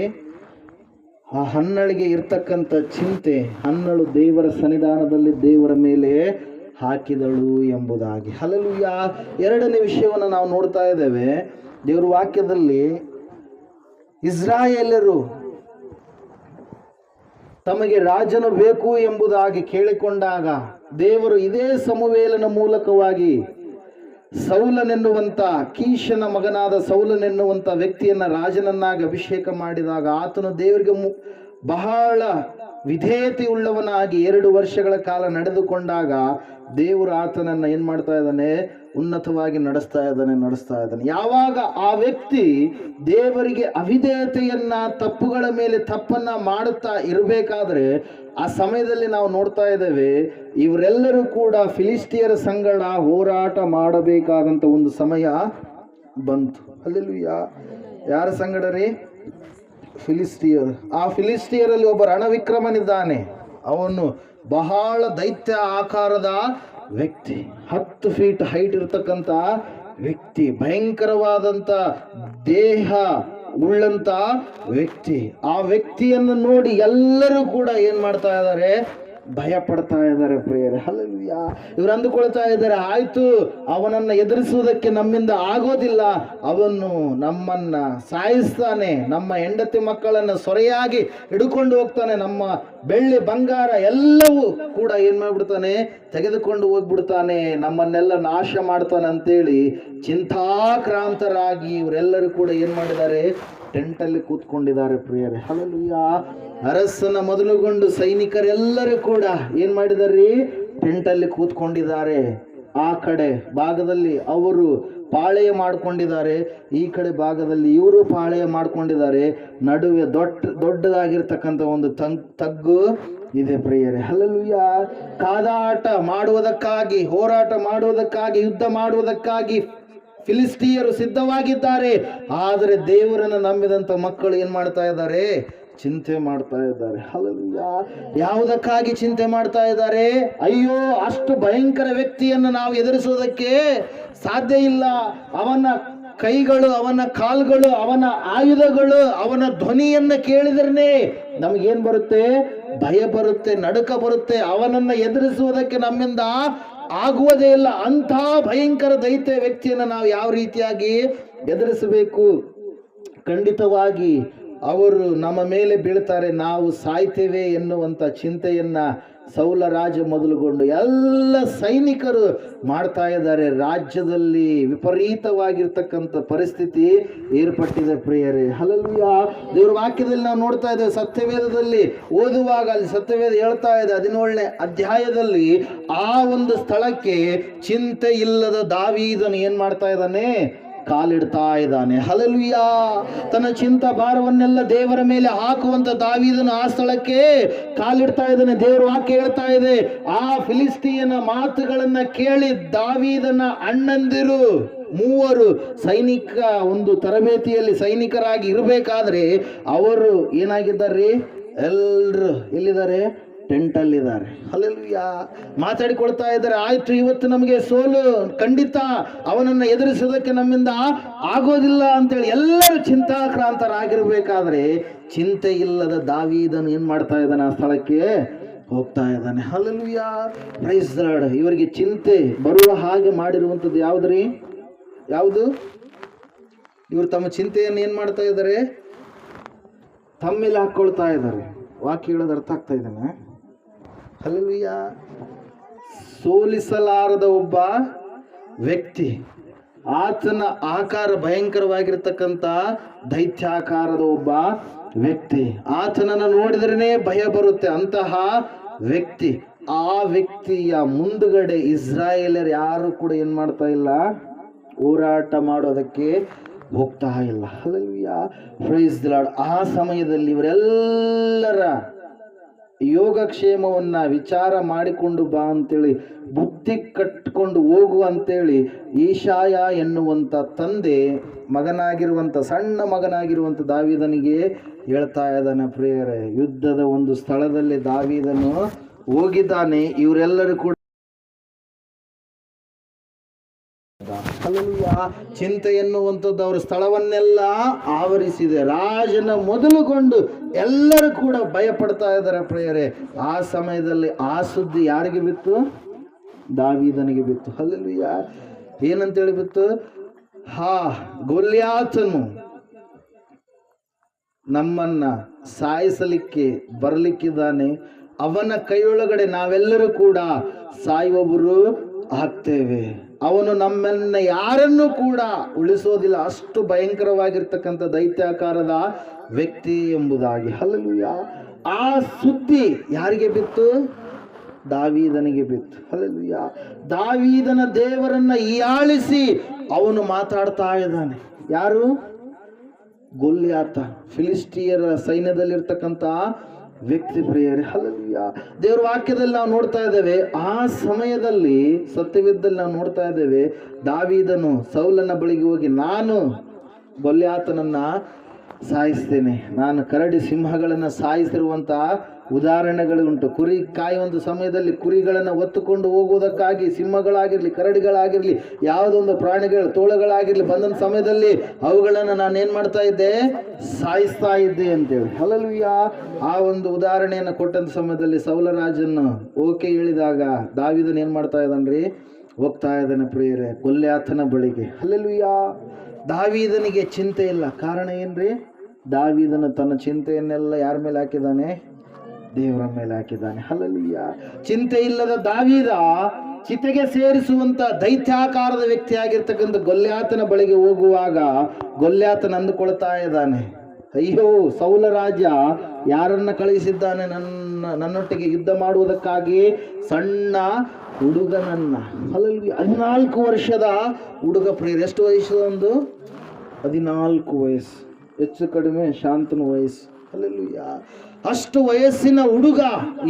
ಆ ಹನ್ನಳಿಗೆ ಇರ್ತಕ್ಕಂಥ ಚಿಂತೆ ಹನ್ನಳು ದೇವರ ಸನ್ನಿಧಾನದಲ್ಲಿ ದೇವರ ಮೇಲೆ ಹಾಕಿದಳು ಎಂಬುದಾಗಿ. ಹಲ್ಲೆಲೂಯಾ, ಎರಡನೇ ವಿಷಯವನ್ನು ನಾವು ನೋಡ್ತಾ ಇದ್ದೇವೆ ದೇವರ ವಾಕ್ಯದಲ್ಲಿ. ಇಸ್ರಾಯೇಲರು ತಮಗೆ ರಾಜನು ಬೇಕು ಎಂಬುದಾಗಿ ಕೇಳಿಕೊಂಡಾಗ ದೇವರು ಇದೇ ಸಮುವೇಲನ ಮೂಲಕವಾಗಿ ಸೌಲನೆನ್ನುವಂಥ, ಕೀಷನ ಮಗನಾದ ಸೌಲನೆನ್ನುವಂಥ ವ್ಯಕ್ತಿಯನ್ನ ರಾಜನನ್ನಾಗಿ ಅಭಿಷೇಕ ಮಾಡಿದಾಗ ಆತನು ದೇವರಿಗೆ ಬಹಳ ವಿಧೇಯತೆ ಉಳ್ಳವನಾಗಿ 2 ವರ್ಷಗಳ ಕಾಲ ನಡೆದುಕೊಂಡಾಗ ದೇವರು ಆತನನ್ನು ಏನು ಮಾಡ್ತಾ ಇದ್ದಾನೆ? ಉನ್ನತವಾಗಿ ನಡೆಸ್ತಾ ಇದ್ದಾನೆ. ಯಾವಾಗ ಆ ವ್ಯಕ್ತಿ ದೇವರಿಗೆ ಅವಿಧೇಯತೆಯನ್ನ, ತಪ್ಪುಗಳ ಮೇಲೆ ತಪ್ಪನ್ನ ಮಾಡುತ್ತಾ ಇರಬೇಕಾದ್ರೆ, ಆ ಸಮಯದಲ್ಲಿ ನಾವು ನೋಡ್ತಾ ಇದ್ದೇವೆ ಇವರೆಲ್ಲರೂ ಕೂಡ ಫಿಲಿಸ್ಟಿಯರ ಸಂಗಡ ಹೋರಾಟ ಮಾಡಬೇಕಾದಂತ ಒಂದು ಸಮಯ ಬಂತು. ಹಲ್ಲೆಲೂಯಾ. ಯಾರ ಸಂಗಡ ರೀ? ಫಿಲಿಸ್ಟಿಯರ್. ಆ ಫಿಲಿಸ್ಟಿಯರಲ್ಲಿ ಒಬ್ಬ ರಣವಿಕ್ರಮನಿದ್ದಾನೆ. ಅವನು ಬಹಳ ದೈತ್ಯ ಆಕಾರದ ವ್ಯಕ್ತಿ, 10 ಫೀಟ್ ಹೈಟ್ ಇರ್ತಕ್ಕಂಥ ವ್ಯಕ್ತಿ, ಭಯಂಕರವಾದಂತ ದೇಹ ಉಳ್ಳಂತ ವ್ಯಕ್ತಿ. ಆ ವ್ಯಕ್ತಿಯನ್ನು ನೋಡಿ ಎಲ್ಲರೂ ಕೂಡ ಏನ್ ಮಾಡ್ತಾ ಇದ್ದಾರೆ? ಭಯ ಪಡ್ತಾ ಇದ್ದಾರೆ ಪ್ರಿಯರೇ. ಹಲ್ಲೆಲೂಯಾ. ಇವರು ಅಂದುಕೊಳ್ತಾ ಇದ್ದಾರೆ, ಆಯ್ತು ಅವನನ್ನ ಎದುರಿಸುವುದಕ್ಕೆ ನಮ್ಮಿಂದ ಆಗೋದಿಲ್ಲ, ಅವನು ನಮ್ಮನ್ನ ಸಾಯಿಸ್ತಾನೆ, ನಮ್ಮ ಹೆಂಡತಿ ಮಕ್ಕಳನ್ನ ಸೊರೆಯಾಗಿ ಹಿಡ್ಕೊಂಡು ಹೋಗ್ತಾನೆ, ನಮ್ಮ ಬೆಳ್ಳಿ ಬಂಗಾರ ಎಲ್ಲವೂ ಕೂಡ ಏನ್ ಮಾಡ್ಬಿಡ್ತಾನೆ? ತೆಗೆದುಕೊಂಡು ಹೋಗ್ಬಿಡ್ತಾನೆ, ನಮ್ಮನ್ನೆಲ್ಲ ನಾಶ ಮಾಡ್ತಾನೆ ಅಂತೇಳಿ ಚಿಂತಾಕ್ರಾಂತರಾಗಿ ಇವರೆಲ್ಲರೂ ಕೂಡ ಏನ್ ಮಾಡಿದ್ದಾರೆ? ಟೆಂಟಲ್ಲಿ ಕೂತ್ಕೊಂಡಿದ್ದಾರೆ ಪ್ರಿಯರೇ. ಹಲ್ಲೆಲೂಯಾ. ಅರಸನ ಮೊದಲುಗೊಂಡು ಸೈನಿಕರೆಲ್ಲರೂ ಕೂಡ ಏನ್ ಮಾಡಿದಾರೆ? ಟೆಂಟಲ್ಲಿ ಕೂತ್ಕೊಂಡಿದ್ದಾರೆ. ಆ ಕಡೆ ಭಾಗದಲ್ಲಿ ಅವರು ಪಾಳೆಯ ಮಾಡ್ಕೊಂಡಿದ್ದಾರೆ, ಈ ಕಡೆ ಭಾಗದಲ್ಲಿ ಇವರು ಪಾಳೆಯ ಮಾಡ್ಕೊಂಡಿದ್ದಾರೆ. ನಡುವೆ ದೊಡ್ಡದಾಗಿರ್ತಕ್ಕಂಥ ಒಂದು ತಗ್ಗು ಇದೆ ಪ್ರಿಯರೇ. ಹಲ್ಲೆಲೂಯಾ. ಕಾದಾಟ ಮಾಡುವುದಕ್ಕಾಗಿ, ಹೋರಾಟ ಮಾಡುವುದಕ್ಕಾಗಿ, ಯುದ್ಧ ಮಾಡುವುದಕ್ಕಾಗಿ ಫಿಲಿಸ್ಟಿಯರು ಸಿದ್ಧವಾಗಿದ್ದಾರೆ. ಆದರೆ ದೇವರನ್ನು ನಂಬಿದಂತ ಮಕ್ಕಳು ಏನ್ ಮಾಡ್ತಾ ಇದ್ದಾರೆ? ಚಿಂತೆ ಮಾಡ್ತಾ ಇದ್ದಾರೆ. ಹಲ್ಲೆಲೂಯಾ. ಯಾವುದಕ್ಕಾಗಿ ಚಿಂತೆ ಮಾಡ್ತಾ ಇದ್ದಾರೆ? ಅಯ್ಯೋ, ಅಷ್ಟು ಭಯಂಕರ ವ್ಯಕ್ತಿಯನ್ನು ನಾವು ಎದುರಿಸೋದಕ್ಕೆ ಸಾಧ್ಯ ಇಲ್ಲ. ಅವನ ಕೈಗಳು, ಅವನ ಕಾಲ್ಗಳು, ಅವನ ಆಯುಧಗಳು, ಅವನ ಧ್ವನಿಯನ್ನ ಕೇಳಿದ್ರೆ ನಮಗೇನ್ ಬರುತ್ತೆ? ಭಯ ಬರುತ್ತೆ, ನಡುಕ ಬರುತ್ತೆ. ಅವನನ್ನ ಎದುರಿಸುವುದಕ್ಕೆ ನಮ್ಮಿಂದ ಆಗುವುದೇ ಇಲ್ಲ. ಅಂಥ ಭಯಂಕರ ದೈತ್ಯ ವ್ಯಕ್ತಿಯನ್ನು ನಾವು ಯಾವ ರೀತಿಯಾಗಿ ಎದುರಿಸಬೇಕು? ಖಂಡಿತವಾಗಿ ಅವರು ನಮ್ಮ ಮೇಲೆ ಬೀಳ್ತಾರೆ, ನಾವು ಸಾಯ್ತೇವೆ ಎನ್ನುವಂಥ ಚಿಂತೆಯನ್ನ ಸೌಲ ರಾಜ ಮೊದಲುಗೊಂಡು ಎಲ್ಲ ಸೈನಿಕರು ಮಾಡ್ತಾ ಇದ್ದಾರೆ. ರಾಜ್ಯದಲ್ಲಿ ವಿಪರೀತವಾಗಿರ್ತಕ್ಕಂಥ ಪರಿಸ್ಥಿತಿ ಏರ್ಪಟ್ಟಿದೆ ಪ್ರಿಯರೇ. ಹಲ್ಲೆಲೂಯಾ. ದೇವರ ವಾಕ್ಯದಲ್ಲಿ ನಾವು ನೋಡ್ತಾ ಇದ್ದೇವೆ, ಸತ್ಯವೇದದಲ್ಲಿ ಓದುವಾಗ ಅಲ್ಲಿ ಸತ್ಯವೇದ ಹೇಳ್ತಾ ಇದೆ 17ನೇ ಅಧ್ಯಾಯದಲ್ಲಿ, ಆ ಒಂದು ಸ್ಥಳಕ್ಕೆ ಚಿಂತೆ ಇಲ್ಲದ ದಾವೀದನು ಏನ್ ಮಾಡ್ತಾ ಇದ್ದಾನೆ? ಕಾಲಿಡ್ತಾ ಇದ್ದಾನೆ. ಹಲ್ಲೆಲೂಯಾ. ತನ್ನ ಚಿಂತ ಭಾರವನ್ನೆಲ್ಲ ದೇವರ ಮೇಲೆ ಹಾಕುವಂತ ದಾವೀದನು ಆ ಸ್ಥಳಕ್ಕೆ ಕಾಲಿಡ್ತಾ ಇದ್ದಾನೆ. ದೇವರ ವಾಕ್ಯ ಹೇಳ್ತಾ ಇದೆ, ಆ ಫಿಲಿಸ್ಟಿಯನ ಮಾತುಗಳನ್ನ ಕೇಳಿ ದಾವೀದನ ಅಣ್ಣಂದಿರು 3 ಸೈನಿಕ ಒಂದು ತರಬೇತಿಯಲ್ಲಿ ಸೈನಿಕರಾಗಿ ಇರಬೇಕಾದ್ರೆ ಅವರು ಏನಾಗಿದ್ದಾರೆ? ಎಲ್ಲರೂ ಎಲ್ಲಿದ್ದಾರೆ? ಟೆಂಟಲ್ಲಿದ್ದಾರೆ. ಹಲ್ಲೆಲೂಯಾ. ಮಾತಾಡಿಕೊಳ್ತಾ ಇದ್ದಾರೆ, ಆಯ್ತು ಇವತ್ತು ನಮಗೆ ಸೋಲು ಖಂಡಿತ, ಅವನನ್ನು ಎದುರಿಸೋದಕ್ಕೆ ನಮ್ಮಿಂದ ಆಗೋದಿಲ್ಲ ಅಂತೇಳಿ ಎಲ್ಲರೂ ಚಿಂತಾಕ್ರಾಂತರಾಗಿರ್ಬೇಕಾದ್ರೆ ಚಿಂತೆ ಇಲ್ಲದ ದಾವೀದನು ಏನ್ ಮಾಡ್ತಾ ಇದ್ದಾನೆ? ಆ ಸ್ಥಳಕ್ಕೆ ಹೋಗ್ತಾ ಇದ್ದಾನೆ. ಹಲ್ಲೆಲೂಯಾ. Praise the Lord. ಇವರಿಗೆ ಚಿಂತೆ ಬರುವ ಹಾಗೆ ಮಾಡಿರುವಂಥದ್ದು ಯಾವ್ದ್ರಿ? ಯಾವುದು? ಇವರು ತಮ್ಮ ಚಿಂತೆಯನ್ನು ಏನ್ ಮಾಡ್ತಾ ಇದ್ದಾರೆ? ತಮ್ಮೇಲೆ ಹಾಕೊಳ್ತಾ ಇದ್ದಾರೆ. ವಾಕ್ಯ ಹೇಳೋದು ಅರ್ಥ ಆಗ್ತಾ ಇದ್ದಾನೆ? ಹಲ್ಲೆಲೂಯಾ. ಸೋಲಿಸಲಾರದ ಒಬ್ಬ ವ್ಯಕ್ತಿ, ಆತನ ಆಕಾರ ಭಯಂಕರವಾಗಿರ್ತಕ್ಕಂಥ ದೈತ್ಯಾಕಾರದ ಒಬ್ಬ ವ್ಯಕ್ತಿ, ಆತನನ್ನು ನೋಡಿದ್ರೇನೆ ಭಯ ಬರುತ್ತೆ ಅಂತಹ ವ್ಯಕ್ತಿ. ಆ ವ್ಯಕ್ತಿಯ ಮುಂದುಗಡೆ ಇಸ್ರಾಯೇಲರು ಯಾರು ಕೂಡ ಏನ್ ಮಾಡ್ತಾ ಇಲ್ಲ? ಹೋರಾಟ ಮಾಡೋದಕ್ಕೆ ಹೋಗ್ತಾ ಇಲ್ಲ. ಹಲ್ಲೆಲೂಯಾ. Praise the Lord. ಆ ಸಮಯದಲ್ಲಿ ಇವರೆಲ್ಲರ ಯೋಗಕ್ಷೇಮವನ್ನ ವಿಚಾರ ಮಾಡಿಕೊಂಡು ಬಾ ಅಂತೇಳಿ, ಬುದ್ಧಿ ಕಟ್ಕೊಂಡು ಹೋಗು ಅಂತೇಳಿ ಈಶಾಯ ಎನ್ನುವಂಥ ತಂದೆ ಸಣ್ಣ ಮಗನಾಗಿರುವಂಥ ದಾವೀದನಿಗೆ ಹೇಳ್ತಾ ಇದ್ದಾನೆ ಪ್ರಿಯರೇ. ಯುದ್ಧದ ಒಂದು ಸ್ಥಳದಲ್ಲಿ ದಾವೀದನು ಹೋಗಿದ್ದಾನೆ. ಇವರೆಲ್ಲರೂ ಕೂಡ ಚಿಂತೆ ಎನ್ನುವಂಥದ್ದು ಅವರ ಸ್ಥಳವನ್ನೆಲ್ಲ ಆವರಿಸಿದೆ. ರಾಜನ ಮೊದಲುಗೊಂಡು ಎಲ್ಲರೂ ಕೂಡ ಭಯ ಪಡ್ತಾ ಇದ್ದಾರೆ ಪ್ರಿಯರೇ. ಆ ಸಮಯದಲ್ಲಿ ಆ ಸುದ್ದಿ ಯಾರಿಗೆ ಬಿತ್ತು? ದಾವೀದನಿಗೆ ಬಿತ್ತು. ಹಲ್ಲೆಲೂಯಾ. ಏನಂತೇಳಿ ಬಿತ್ತು? ಗೊಲ್ಯಾತನು ನಮ್ಮನ್ನ ಸಾಯಿಸಲಿಕ್ಕೆ ಬರಲಿಕ್ಕಿದ್ದಾನೆ, ಅವನ ಕೈಯೊಳಗಡೆ ನಾವೆಲ್ಲರೂ ಕೂಡ ಸಾಯುವವರು ಆಗ್ತೇವೆ. ಅವನು ನಮ್ಮನ್ನ ಯಾರನ್ನೂ ಕೂಡ ಉಳಿಸೋದಿಲ್ಲ. ಅಷ್ಟು ಭಯಂಕರವಾಗಿರ್ತಕ್ಕಂಥ ದೈತ್ಯಾಕಾರದ ವ್ಯಕ್ತಿ ಎಂಬುದಾಗಿ. ಹಲ್ಲೆಲೂಯ. ಆ ಸುದ್ದಿ ಯಾರಿಗೆ ಬಿತ್ತು? ದಾವೀದನಿಗೆ ಬಿತ್ತು. ಹಲ್ಲೆಲೂಯ. ದಾವೀದನ ದೇವರನ್ನ ಹೀಯಾಳಿಸಿ ಅವನು ಮಾತಾಡ್ತಾ ಇದ್ದಾನೆ. ಯಾರು? ಗೊಲ್ಯಾತ, ಫಿಲಿಸ್ಟಿಯರ ಸೈನ್ಯದಲ್ಲಿರ್ತಕ್ಕಂಥ ವ್ಯಕ್ತಿ ಪ್ರಿಯರೇ. ಹಲ್ಲೆಲೂಯ. ದೇವರ ವಾಕ್ಯದಲ್ಲಿ ನಾವು ನೋಡ್ತಾ ಇದ್ದೇವೆ, ಆ ಸಮಯದಲ್ಲಿ ಸತ್ಯವಿದ್ದಲ್ಲಿ ನಾವು ನೋಡ್ತಾ ಇದ್ದೇವೆ, ದಾವೀದನು ಸೌಲನ ಬಳಿಗೆ ಹೋಗಿ, ನಾನು ಗೊಲ್ಯಾತನನ್ನ ಸಾಯಿಸ್ತೇನೆ, ನಾನು ಕರಡಿ ಸಿಂಹಗಳನ್ನು ಸಾಯಿಸಿರುವಂಥ ಉದಾಹರಣೆಗಳುಂಟು. ಕುರಿ ಕಾಯುವಂಥ ಸಮಯದಲ್ಲಿ ಕುರಿಗಳನ್ನು ಹೊತ್ತುಕೊಂಡು ಹೋಗುವುದಕ್ಕಾಗಿ ಸಿಂಹಗಳಾಗಿರಲಿ, ಕರಡಿಗಳಾಗಿರಲಿ, ಯಾವುದೊಂದು ಪ್ರಾಣಿಗಳು, ತೋಳಗಳಾಗಿರಲಿ ಬಂದ ಸಮಯದಲ್ಲಿ ಅವುಗಳನ್ನು ನಾನು ಏನು ಮಾಡ್ತಾ ಇದ್ದೆ? ಸಾಯಿಸ್ತಾ ಇದ್ದೆ ಅಂತೇಳಿ. ಹಲ್ಲೆಲೂಯ. ಆ ಒಂದು ಉದಾಹರಣೆಯನ್ನು ಕೊಟ್ಟಂಥ ಸಮಯದಲ್ಲಿ ಸೌಲರಾಜನ್ನು ಓಕೆ ಹೇಳಿದಾಗ ದಾವೀದನ ಏನು ಮಾಡ್ತಾ ಇದ್ದಾನ್ರಿ? ಹೋಗ್ತಾ ಇದ್ದಾನೆ ಪ್ರಿಯರೇ ಗೊಲ್ಯಾತನ ಬಳಿಗೆ. ಹಲ್ಲೆಲೂಯ. ದಾವೀದನಿಗೆ ಚಿಂತೆ ಇಲ್ಲ. ಕಾರಣ ಏನ್ರಿ? ದಾವೀದನು ತನ್ನ ಚಿಂತೆಯನ್ನೆಲ್ಲ ಯಾರ ಮೇಲೆ ಹಾಕಿದ್ದಾನೆ? ದೇವರ ಮೇಲೆ ಹಾಕಿದ್ದಾನೆ. ಹಲ್ಲೆಲೂಯ. ಚಿಂತೆ ಇಲ್ಲದ ದಾವೀದ ಚಿತೆಗೆ ಸೇರಿಸುವಂತ ದೈತ್ಯಾಕಾರದ ವ್ಯಕ್ತಿ ಆಗಿರ್ತಕ್ಕಂಥ ಗೊಲ್ಯಾತನ ಬಳಿಗೆ ಹೋಗುವಾಗ ಗೊಲ್ಯಾತನ ಅಂದುಕೊಳ್ತಾ ಇದ್ದಾನೆ, ಅಯ್ಯೋ ಸೌಲ ರಾಜ ಯಾರನ್ನ ಕಳಿಸಿದ್ದಾನೆ ನನ್ನೊಟ್ಟಿಗೆ ಯುದ್ಧ ಮಾಡುವುದಕ್ಕಾಗಿ? ಸಣ್ಣ ಹುಡುಗನನ್ನ. ಹಲ್ಲೆಲೂಯ. 14 ವರ್ಷದ ಹುಡುಗ ಪ್ರಿಯರು. ಎಷ್ಟು ವಯಸ್ಸು? ಒಂದು 14 ವಯಸ್ಸು, ಹೆಚ್ಚು ಕಡಿಮೆ ಶಾಂತನ ವಯಸ್ಸು. ಹಲ್ಲೆಲೂಯ. ಅಷ್ಟು ವಯಸ್ಸಿನ ಹುಡುಗ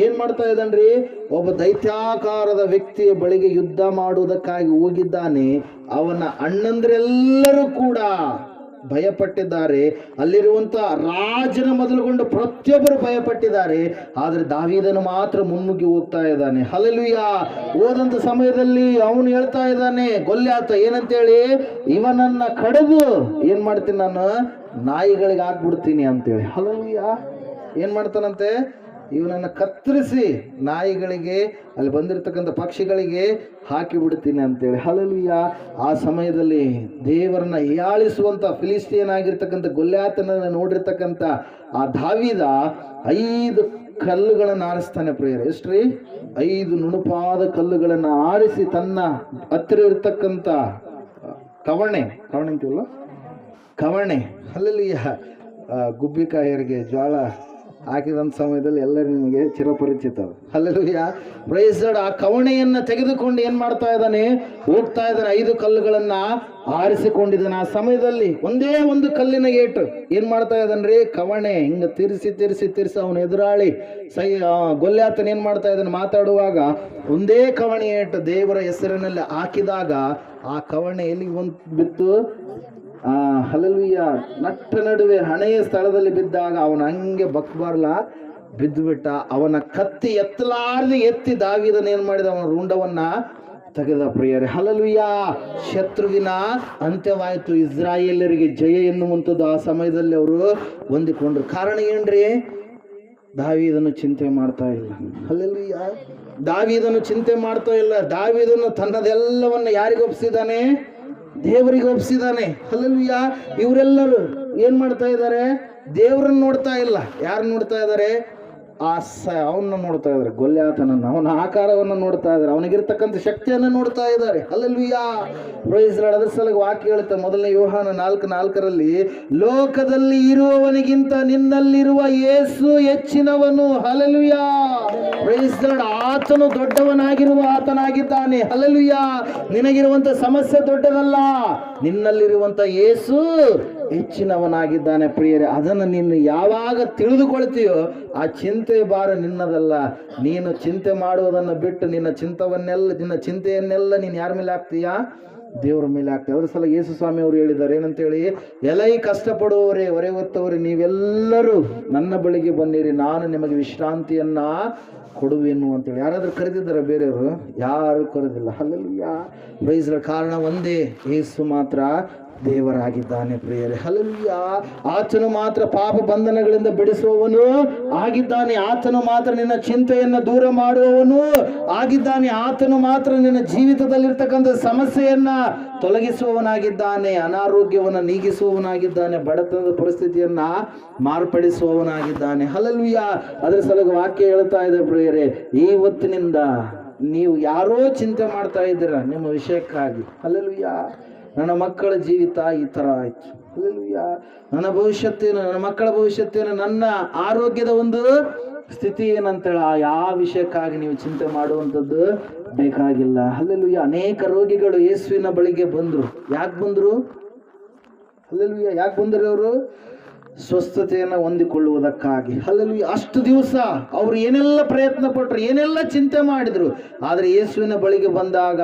ಏನ್ ಮಾಡ್ತಾ ಇದ್ದಾನ್ರಿ? ಒಬ್ಬ ದೈತ್ಯಾಕಾರದ ವ್ಯಕ್ತಿಯ ಬಳಿಗೆ ಯುದ್ಧ ಮಾಡುವುದಕ್ಕಾಗಿ ಹೋಗಿದ್ದಾನೆ. ಅವನ ಅಣ್ಣಂದ್ರೆಲ್ಲರೂ ಕೂಡ ಭಯಪಟ್ಟಿದ್ದಾರೆ. ಅಲ್ಲಿರುವಂತ ರಾಜನ ಮೊದಲುಗೊಂಡು ಪ್ರತಿಯೊಬ್ಬರು ಭಯಪಟ್ಟಿದ್ದಾರೆ. ಆದರೆ ದಾವೀದನು ಮಾತ್ರ ಮುನ್ನುಗ್ಗಿ ಹೋಗ್ತಾ ಇದ್ದಾನೆ. ಹಲ್ಲೆಲೂಯ. ಹೋದಂತ ಸಮಯದಲ್ಲಿ ಅವನು ಹೇಳ್ತಾ ಇದ್ದಾನೆ, ಗೊಲ್ಯಾತ ಏನಂತೇಳಿ, ಇವನನ್ನ ಕಡಿದು ಏನ್ ಮಾಡ್ತೀನಿ ನಾನು? ನಾಯಿಗಳಿಗೆ ಹಾಕ್ಬಿಡ್ತೀನಿ ಅಂತೇಳಿ. ಹಲ್ಲೆಲೂಯ. ಏನ್ ಮಾಡ್ತಾನಂತೆ? ಇವನನ್ನು ಕತ್ತರಿಸಿ ನಾಯಿಗಳಿಗೆ, ಅಲ್ಲಿ ಬಂದಿರತಕ್ಕಂಥ ಪಕ್ಷಿಗಳಿಗೆ ಹಾಕಿ ಬಿಡ್ತೀನಿ ಅಂತೇಳಿ. ಹಲ್ಲೆಲೂಯ. ಆ ಸಮಯದಲ್ಲಿ ದೇವರನ್ನ ಹೀಯಾಳಿಸುವಂತ ಫಿಲಿಸ್ಟಿಯನ್ ಆಗಿರ್ತಕ್ಕಂಥ ಗೊಲ್ಯಾತನನ್ನ ನೋಡಿರ್ತಕ್ಕಂಥ ಆ ದಾವೀದ 5 ಕಲ್ಲುಗಳನ್ನು ಆರಿಸ್ತಾನೆ ಪ್ರಿಯರೇ. ಎಷ್ಟ್ರಿ? 5 ನುಣುಪಾದ ಕಲ್ಲುಗಳನ್ನು ಆರಿಸಿ ತನ್ನ ಹತ್ತಿರ ಇರ್ತಕ್ಕಂಥ ಕವಣೆ ಅಂತೀವಲ್ಲ, ಕವಣೆ. ಹಲ್ಲೆಲೂಯ. ಗುಬ್ಬಿಕಾಯರಿಗೆ ಜ್ವಾಳ ಹಾಕಿದಂಥ ಸಮಯದಲ್ಲಿ ಎಲ್ಲರೂ ನಿಮಗೆ ಚಿರಪರಿಚಿತ. ಹಲ್ಲೆಲೂಯ. Praise Lord. ಆ ಕವಣೆಯನ್ನ ತೆಗೆದುಕೊಂಡು ಏನ್ ಮಾಡ್ತಾ ಇದ್ದಾನೆ? ಹೋಗ್ತಾ ಇದ್ದಾನೆ. 5 ಕಲ್ಲುಗಳನ್ನ ಆರಿಸಿಕೊಂಡಿದ್ದಾನೆ. ಆ ಸಮಯದಲ್ಲಿ ಒಂದೇ ಒಂದು ಕಲ್ಲಿನ ಏಟು ಏನ್ ಮಾಡ್ತಾ ಇದ್ದಾನ್ರಿ? ಕವಣೆ ಹಿಂಗ ತಿರ್ಸಿ ಅವನು ಎದುರಾಳಿ ಗೊಲ್ಯಾತನ ಏನ್ ಮಾಡ್ತಾ ಇದ್ದಾನೆ? ಮಾತಾಡುವಾಗ ಒಂದೇ ಕವಣೆ ಏಟು ದೇವರ ಹೆಸರಿನಲ್ಲಿ ಹಾಕಿದಾಗ ಆ ಕವಣೆ ಎಲ್ಲಿಗೆ ಬಂದು ಬಿತ್ತು? ಹಲ್ಲೆಲೂಯ. ನಟ್ಟ ನಡುವೆ ಹಣೆಯ ಸ್ಥಳದಲ್ಲಿ ಬಿದ್ದಾಗ ಅವನ ಹಂಗೆ ಬಕ್ಬಾರ್ಲ ಬಿದ್ದು ಬಿಟ್ಟ. ಅವನ ಕತ್ತಿ ಎತ್ತಲಾರ್ದೆ ಎತ್ತಿ ದಾವೀದನ ಏನ್ ಮಾಡಿದ? ಅವನ ರುಂಡವನ್ನ ತೆಗೆದ ಪ್ರಿಯರೇ. ಹಲ್ಲೆಲೂಯ. ಶತ್ರುವಿನ ಅಂತ್ಯವಾಯಿತು. ಇಸ್ರಾಯೇಲರಿಗೆ ಜಯ ಎನ್ನುವಂಥದ್ದು ಆ ಸಮಯದಲ್ಲಿ ಅವರು ಹೊಂದಿಕೊಂಡ್ರು. ಕಾರಣ ಏನ್ರಿ? ದಾವೀದನು ಚಿಂತೆ ಮಾಡ್ತಾ ಇಲ್ಲ. ಹಲ್ಲೆಲೂಯ. ದಾವೀದನು ಚಿಂತೆ ಮಾಡ್ತಾ ಇಲ್ಲ. ದಾವೀದನು ತನ್ನದೆಲ್ಲವನ್ನ ಯಾರಿಗೆ ಒಪ್ಪಿಸಿದ್ದಾನೆ? ದೇವರಿಗೆ ಒಪ್ಪಿಸಿದ್ದಾನೆ. ಹಲ್ಲೆಲೂಯ. ಇವರೆಲ್ಲರೂ ಏನ್ ಮಾಡ್ತಾ ಇದ್ದಾರೆ? ದೇವರನ್ನು ನೋಡ್ತಾ ಇಲ್ಲ. ಯಾರು ನೋಡ್ತಾ ಇದ್ದಾರೆ? ಅವನ್ನ ನೋಡ್ತಾ ಇದ್ದಾರೆ, ಗೊಲ್ಯಾತನನ್ನು, ಅವನ ಆಕಾರವನ್ನು ನೋಡ್ತಾ ಇದ್ದಾರೆ, ಅವನಿಗಿರ್ತಕ್ಕಂಥ ಶಕ್ತಿಯನ್ನು ನೋಡ್ತಾ ಇದ್ದಾರೆ. ಹಲ್ಲೆಲೂಯ. Praise Lord. ಅದರ ಸಲುವಾಗಿ ವಾಕ್ಯ ಹೇಳುತ್ತೆ, ಮೊದಲನೇ ಯೋಹಾನ 4:4 ಲೋಕದಲ್ಲಿ ಇರುವವನಿಗಿಂತ ನಿನ್ನಲ್ಲಿರುವ ಯೇಸು ಹೆಚ್ಚಿನವನು. ಹಲ್ಲೆಲೂಯ. Praise Lord. ಆತನು ದೊಡ್ಡವನಾಗಿರುವ ಆತನಾಗಿದ್ದಾನೆ. ಹಲ್ಲೆಲೂಯ. ನಿನಗಿರುವಂತ ಸಮಸ್ಯೆ ದೊಡ್ಡದಲ್ಲ, ನಿನ್ನಲ್ಲಿರುವಂತ ಯೇಸು ಹೆಚ್ಚಿನವನಾಗಿದ್ದಾನೆ ಪ್ರಿಯರೇ. ಅದನ್ನು ನೀನು ಯಾವಾಗ ತಿಳಿದುಕೊಳ್ತೀಯೋ ಆ ಚಿಂತೆ ಭಾರ ನಿನ್ನದಲ್ಲ. ನೀನು ಚಿಂತೆ ಮಾಡುವುದನ್ನು ಬಿಟ್ಟು ನಿನ್ನ ಚಿಂತೆಯನ್ನೆಲ್ಲ ನೀನು ಯಾರ ಮೇಲೆ ಹಾಕ್ತೀಯಾ? ದೇವರ ಮೇಲೆ ಹಾಕ್ತೀಯ. ಅದರ ಸಲ ಯೇಸು ಸ್ವಾಮಿ ಅವರು ಹೇಳಿದ್ದಾರೆ ಏನಂತೇಳಿ, ಎಲೈ ಕಷ್ಟಪಡುವವರೇ, ಹೊರೆ ಹೊತ್ತವರೇ, ನೀವೆಲ್ಲರೂ ನನ್ನ ಬಳಿಗೆ ಬನ್ನಿರಿ, ನಾನು ನಿಮಗೆ ವಿಶ್ರಾಂತಿಯನ್ನ ಕೊಡುವೆನು ಅಂತೇಳಿ. ಯಾರಾದ್ರೂ ಕರೆದಿದ್ದಾರೆ ಬೇರೆಯವರು? ಯಾರು ಕರೆದಿಲ್ಲ. ಹಲ್ಲೆಲೂಯ. Praise lord. ಕಾರಣ ಒಂದೇ, ಯೇಸು ಮಾತ್ರ ದೇವರಾಗಿದ್ದಾನೆ ಪ್ರಿಯರೇ. ಹಲ್ಲೆಲೂಯ. ಆತನು ಮಾತ್ರ ಪಾಪ ಬಂಧನಗಳಿಂದ ಬಿಡಿಸುವವನು ಆಗಿದ್ದಾನೆ. ಆತನು ಮಾತ್ರ ನಿನ್ನ ಚಿಂತೆಯನ್ನು ದೂರ ಮಾಡುವವನು ಆಗಿದ್ದಾನೆ. ಆತನು ಮಾತ್ರ ನಿನ್ನ ಜೀವಿತದಲ್ಲಿರ್ತಕ್ಕಂಥ ಸಮಸ್ಯೆಯನ್ನ ತೊಲಗಿಸುವವನಾಗಿದ್ದಾನೆ, ಅನಾರೋಗ್ಯವನ್ನು ನೀಗಿಸುವವನಾಗಿದ್ದಾನೆ, ಬಡತನದ ಪರಿಸ್ಥಿತಿಯನ್ನ ಮಾರ್ಪಡಿಸುವವನಾಗಿದ್ದಾನೆ. ಹಲ್ಲೆಲೂಯ. ಅದರ ಸಲುವಾಗಿ ವಾಕ್ಯ ಹೇಳ್ತಾ ಇದೆ ಪ್ರಿಯರೇ, ಇವತ್ತಿನಿಂದ ನೀವು ಯಾರೋ ಚಿಂತೆ ಮಾಡ್ತಾ ಇದ್ದೀರ ನಿಮ್ಮ ವಿಷಯಕ್ಕಾಗಿ. ಹಲ್ಲೆಲೂಯ. ನನ್ನ ಮಕ್ಕಳ ಜೀವಿತ ಈ ಥರ ಆಯ್ತು. ಹಲ್ಲೆಲೂಯ. ನನ್ನ ಭವಿಷ್ಯತ್ತೇನು, ನನ್ನ ಮಕ್ಕಳ ಭವಿಷ್ಯತ್ತೇನು, ನನ್ನ ಆರೋಗ್ಯದ ಒಂದು ಸ್ಥಿತಿ ಏನಂತೇಳಿ ಯಾವ ವಿಷಯಕ್ಕಾಗಿ ನೀವು ಚಿಂತೆ ಮಾಡುವಂಥದ್ದು ಬೇಕಾಗಿಲ್ಲ. ಹಲ್ಲೆಲೂಯ. ಅನೇಕ ರೋಗಿಗಳು ಯೇಸುವಿನ ಬಳಿಗೆ ಬಂದರು. ಯಾಕೆ ಬಂದರು? ಹಲ್ಲೆಲೂಯ. ಯಾಕೆ ಬಂದರು ಅವರು? ಸ್ವಸ್ಥತೆಯನ್ನು ಹೊಂದಿಕೊಳ್ಳುವುದಕ್ಕಾಗಿ. ಹಲ್ಲೆಲೂಯ. ಅಷ್ಟು ದಿವಸ ಅವರು ಏನೆಲ್ಲ ಪ್ರಯತ್ನ ಪಟ್ಟರು, ಏನೆಲ್ಲ ಚಿಂತೆ ಮಾಡಿದ್ರು, ಆದರೆ ಯೇಸುವಿನ ಬಳಿಗೆ ಬಂದಾಗ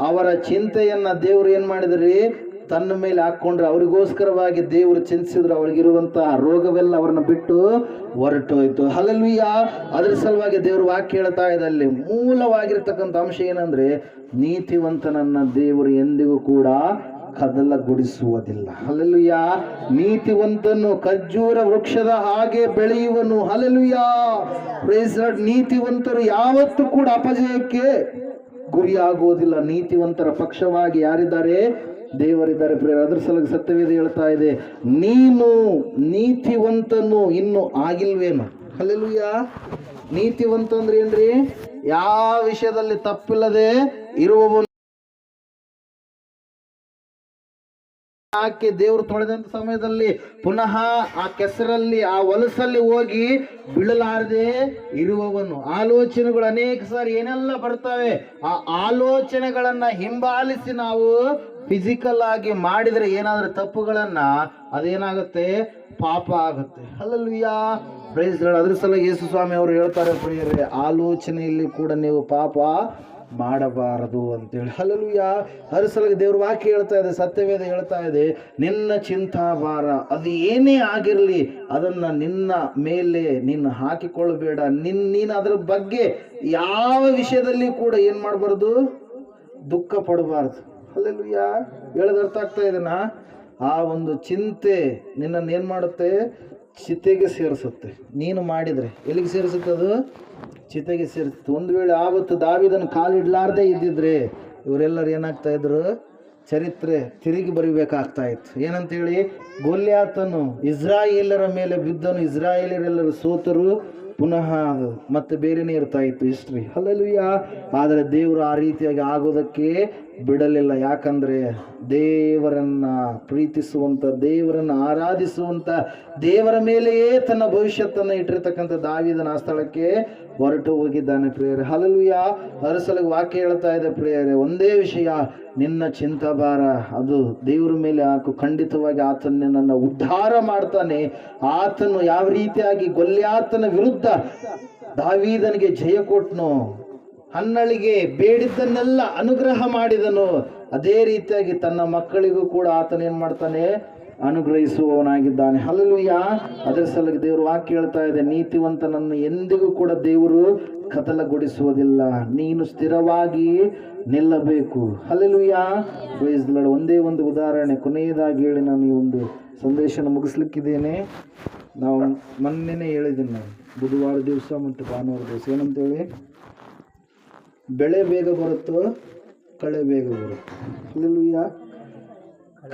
ಅವರ ಚಿಂತೆಯನ್ನ ದೇವರು ಏನು ಮಾಡಿದ್ರಿ? ತನ್ನ ಮೇಲೆ ಹಾಕ್ಕೊಂಡ್ರೆ. ಅವರಿಗೋಸ್ಕರವಾಗಿ ದೇವರು ಚಿಂತಿಸಿದ್ರು. ಅವರಿಗಿರುವಂತಹ ರೋಗವೆಲ್ಲ ಅವ್ರನ್ನ ಬಿಟ್ಟು ಹೊರಟೋಯ್ತು. ಹಲ್ಲೆಲೂಯ. ಅದ್ರ ಸಲುವಾಗಿ ದೇವರು ವಾಕ್ಯ ಹೇಳ್ತಾ ಇದೆ, ಅಲ್ಲಿ ಮೂಲವಾಗಿರ್ತಕ್ಕಂಥ ಅಂಶ ಏನಂದ್ರೆ, ನೀತಿವಂತನನ್ನ ದೇವರು ಎಂದಿಗೂ ಕೂಡ ಕದಲಗೊಳಿಸುವುದಿಲ್ಲ. ಹಲ್ಲೆಲೂಯ. ನೀತಿವಂತನು ಖರ್ಜೂರ ವೃಕ್ಷದ ಹಾಗೆ ಬೆಳೆಯುವನು. ಹಲ್ಲೆಲೂಯ. Praise lord. ನೀತಿವಂತರು ಯಾವತ್ತೂ ಕೂಡ ಅಪಜಯಕ್ಕೆ ಗುರಿಯಾಗುವುದಿಲ್ಲ. ನೀತಿವಂತರ ಪಕ್ಷವಾಗಿ ಯಾರಿದ್ದಾರೆ? ದೇವರಿದ್ದಾರೆ. ಪ್ರಿಯರೇ, ಅದ್ರ ಸಲುವಾಗಿ ಸತ್ಯವೇದ ಹೇಳ್ತಾ ಇದೆ, ನೀನು ನೀತಿವಂತನು ಇನ್ನು ಆಗಿಲ್ವೇನು? ಹಲ್ಲೆಲೂಯ. ನೀತಿವಂತ ಅಂದ್ರೆ ಏನ್ರಿ? ಯಾವ ವಿಷಯದಲ್ಲಿ ತಪ್ಪಿಲ್ಲದೆ ಇರುವವನು. ಹಾಕಿ ದೇವರು ತೊಳೆದಂತ ಸಮಯದಲ್ಲಿ ಪುನಃ ಆ ಕೆಸರಲ್ಲಿ, ಆ ಹೊಲಸಲ್ಲಿ ಹೋಗಿ ಬೀಳಲಾರದೆ ಇರುವವನು. ಆಲೋಚನೆಗಳು ಅನೇಕ ಸಾರಿ ಏನೆಲ್ಲ ಬರ್ತವೆ, ಆ ಆಲೋಚನೆಗಳನ್ನ ಹಿಂಬಾಲಿಸಿ ನಾವು ಫಿಸಿಕಲ್ ಆಗಿ ಮಾಡಿದ್ರೆ ಏನಾದ್ರೂ ತಪ್ಪುಗಳನ್ನ, ಅದೇನಾಗುತ್ತೆ? ಪಾಪ ಆಗುತ್ತೆ. ಹಲ್ಲೆಲೂಯ. Praise Lord. ಅದ್ರ ಸಲ ಯೇಸು ಸ್ವಾಮಿ ಅವರು ಹೇಳ್ತಾರೆ, ಪ್ರಿಯರೇ, ಆಲೋಚನೆಯಲ್ಲಿ ಕೂಡ ನೀವು ಪಾಪ ಮಾಡಬಾರದು ಅಂತೇಳಿ. ಹಲ್ಲೆಲೂಯ. ಅದ್ರ ಸಲುವಾಗಿ ದೇವ್ರ ವಾಕ್ಯ ಹೇಳ್ತಾ ಇದೆ, ಸತ್ಯವೇದ ಹೇಳ್ತಾ ಇದೆ, ನಿನ್ನ ಚಿಂತಾಭಾರ ಅದು ಏನೇ ಆಗಿರಲಿ ಅದನ್ನ ನಿನ್ನ ಮೇಲೆ ನೀನು ಹಾಕಿಕೊಳ್ಳಬೇಡ. ನೀನು ಅದರ ಬಗ್ಗೆ ಯಾವ ವಿಷಯದಲ್ಲಿ ಕೂಡ ಏನ್ ಮಾಡಬಾರ್ದು? ದುಃಖ ಪಡಬಾರ್ದು. ಹಲ್ಲೆಲೂಯ. ಹೇಳೋದು ಅರ್ಥ ಆಗ್ತಾ ಇದೆನಾ? ಆ ಒಂದು ಚಿಂತೆ ನಿನ್ನನ್ನು ಏನು ಮಾಡುತ್ತೆ? ಚಿತೆಗೆ ಸೇರಿಸುತ್ತೆ. ನೀನು ಮಾಡಿದರೆ ಎಲ್ಲಿಗೆ ಸೇರಿಸುತ್ತೆ? ಅದು ಚಿತೆಗೆ ಸೇರಿಸುತ್ತೆ. ಒಂದು ವೇಳೆ ಆವತ್ತು ದಾವೀದನ ಕಾಲಿಡ್ಲಾರ್ದೇ ಇದ್ದಿದ್ರೆ ಇವರೆಲ್ಲರೂ ಏನಾಗ್ತಾ ಇದ್ರು? ಚರಿತ್ರೆ ತಿರುಗಿ ಬರಿಬೇಕಾಗ್ತಾ ಇತ್ತು. ಏನಂತೇಳಿ? ಗೊಲ್ಯಾತನು ಇಸ್ರಾಯೇಲರ ಮೇಲೆ ಬಿದ್ದನು, ಇಸ್ರಾಯೇಲರೆಲ್ಲರೂ ಸೋತರು, ಪುನಃ ಅದು ಮತ್ತೆ ಬೇರೆನೇ ಇರ್ತಾ ಇತ್ತು ಹಿಸ್ಟ್ರಿ. ಹಲ್ಲೆಲೂಯ. ಆದರೆ ದೇವರು ಆ ರೀತಿಯಾಗಿ ಆಗೋದಕ್ಕೆ ಬಿಡಲಿಲ್ಲ. ಯಾಕಂದರೆ ದೇವರನ್ನು ಪ್ರೀತಿಸುವಂಥ, ದೇವರನ್ನು ಆರಾಧಿಸುವಂಥ, ದೇವರ ಮೇಲೆಯೇ ತನ್ನ ಭವಿಷ್ಯತ್ತನ್ನು ಇಟ್ಟಿರ್ತಕ್ಕಂಥ ದಾವೀದನ ಆ ಸ್ಥಳಕ್ಕೆ ಹೊರಟು ಹೋಗಿದ್ದಾನೆ. ಪ್ರಿಯರೇ, ಹಲ್ಲೆಲೂಯ. ಅದರ ಸಲುವಾಗಿ ವಾಕ್ಯ ಹೇಳ್ತಾ ಇದೆ, ಪ್ರಿಯರೇ, ಒಂದೇ ವಿಷಯ, ನಿನ್ನ ಚಿಂತಾಭಾರ ಅದು ದೇವರ ಮೇಲೆ ಹಾಕು. ಖಂಡಿತವಾಗಿ ಆತನ ನಿನ್ನನ್ನು ಉದ್ಧಾರ ಮಾಡ್ತಾನೆ. ಆತನು ಯಾವ ರೀತಿಯಾಗಿ ಗೊಲ್ಯಾತನ ವಿರುದ್ಧ ದಾವೀದನಿಗೆ ಜಯ ಕೊಟ್ಟನು, ಹನ್ನಳಿಗೆ ಬೇಡಿದ್ದನ್ನೆಲ್ಲ ಅನುಗ್ರಹ ಮಾಡಿದನು, ಅದೇ ರೀತಿಯಾಗಿ ತನ್ನ ಮಕ್ಕಳಿಗೂ ಕೂಡ ಆತನ ಏನ್ ಮಾಡ್ತಾನೆ? ಅನುಗ್ರಹಿಸುವವನಾಗಿದ್ದಾನೆ. ಹಲ್ಲೆಲೂಯ. ಅದರ ಸಲುವಾಗಿ ದೇವರು ವಾಕ್ಯ ಹೇಳ್ತಾ ಇದೆ, ನೀತಿವಂತನನ್ನು ಎಂದಿಗೂ ಕೂಡ ದೇವರು ಕದಲಗೊಳಿಸುವುದಿಲ್ಲ. ನೀನು ಸ್ಥಿರವಾಗಿ ನಿಲ್ಲಬೇಕು. ಹಲ್ಲೆಲೂಯ. Praise Lord. ಒಂದೇ ಒಂದು ಉದಾಹರಣೆ ಕೊನೆಯದಾಗಿ ಹೇಳಿ ನಾನು ಈ ಒಂದು ಸಂದೇಶನ ಮುಗಿಸ್ಲಿಕ್ಕಿದ್ದೇನೆ. ನಾವು ಮೊನ್ನೆನೇ ಹೇಳಿದ್ದೀನಿ, ನಾನು ಬುಧವಾರ ದಿವಸ ಮತ್ತು ಭಾನುವಾರ ದಿವಸ ಏನಂತೇಳಿ, ಬೆಳೆ ಬೇಗ ಬರುತ್ತೋ ಕಳೆ ಬೇಗ ಬರುತ್ತೆ. ಹಲ್ಲೆಲೂಯ.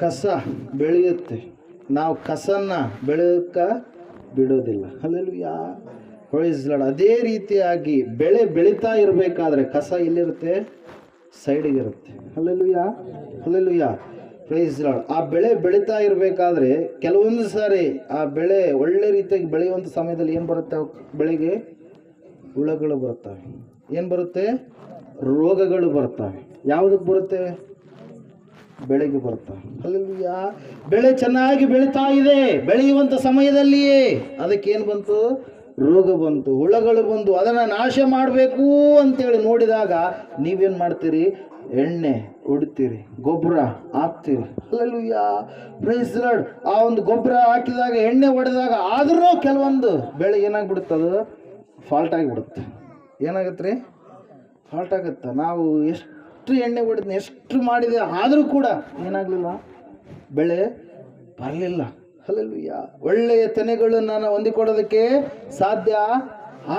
ಕಸ ಬೆಳೆಯುತ್ತೆ, ನಾವು ಕಸನ್ನ ಬೆಳೆಯೋಕ್ಕೆ ಬಿಡೋದಿಲ್ಲ. ಹಲ್ಲೆಲೂಯ. Praise Lord. ಅದೇ ರೀತಿಯಾಗಿ ಬೆಳೆ ಬೆಳೀತಾ ಇರಬೇಕಾದ್ರೆ ಕಸ ಎಲ್ಲಿರುತ್ತೆ? ಸೈಡಿಗೆ ಇರುತ್ತೆ. ಹಲ್ಲೆಲೂಯ. ಹಲ್ಲೆಲೂಯ. Praise Lord. ಆ ಬೆಳೆ ಬೆಳೀತಾ ಇರಬೇಕಾದ್ರೆ ಕೆಲವೊಂದು ಸಾರಿ ಆ ಬೆಳೆ ಒಳ್ಳೆ ರೀತಿಯಾಗಿ ಬೆಳೆಯುವಂಥ ಸಮಯದಲ್ಲಿ ಏನು ಬರುತ್ತೆ? ಬೆಳೆಗೆ ಹುಳಗಳು ಬರ್ತವೆ. ಏನು ಬರುತ್ತೆ? ರೋಗಗಳು ಬರ್ತವೆ. ಯಾವುದಕ್ಕೆ ಬರುತ್ತೆ? ಬೆಳೆಗೆ ಬರ್ತವೆ. ಹಲ್ಲೆಲೂಯ. ಬೆಳೆ ಚೆನ್ನಾಗಿ ಬೆಳೀತಾ ಇದೆ, ಬೆಳೆಯುವಂಥ ಸಮಯದಲ್ಲಿಯೇ ಅದಕ್ಕೇನು ಬಂತು? ರೋಗ ಬಂತು, ಹುಳಗಳು ಬಂದು ಅದನ್ನು ನಾಶ ಮಾಡಬೇಕು ಅಂತೇಳಿ ನೋಡಿದಾಗ ನೀವೇನು ಮಾಡ್ತೀರಿ? ಎಣ್ಣೆ ಹೊಡಿತೀರಿ, ಗೊಬ್ಬರ ಹಾಕ್ತೀರಿ. ಹಲ್ಲೆಲೂಯ. Praise Lord. ಆ ಒಂದು ಗೊಬ್ಬರ ಹಾಕಿದಾಗ, ಎಣ್ಣೆ ಹೊಡೆದಾಗ ಆದ್ರೂ ಕೆಲವೊಂದು ಬೆಳೆ ಏನಾಗ್ಬಿಡುತ್ತೆ? ಅದು ಫಾಲ್ಟ್ ಆಗಿಬಿಡುತ್ತೆ. ಏನಾಗುತ್ತೆ ರೀ? ಫಾಲ್ಟ್ ಆಗುತ್ತೆ. ನಾವು ಎಷ್ಟು ಎಣ್ಣೆ ಹೊಡೆದ, ಎಷ್ಟು ಮಾಡಿದೆ, ಆದರೂ ಕೂಡ ಏನಾಗಲಿಲ್ಲ, ಬೆಳೆ ಬರಲಿಲ್ಲ. ಹಲ್ಲೆಲೂಯ. ಒಳ್ಳೆಯ ತೆನೆಗಳನ್ನು ನಾವು ಹೊಂದಿಕೊಡೋದಕ್ಕೆ ಸಾಧ್ಯ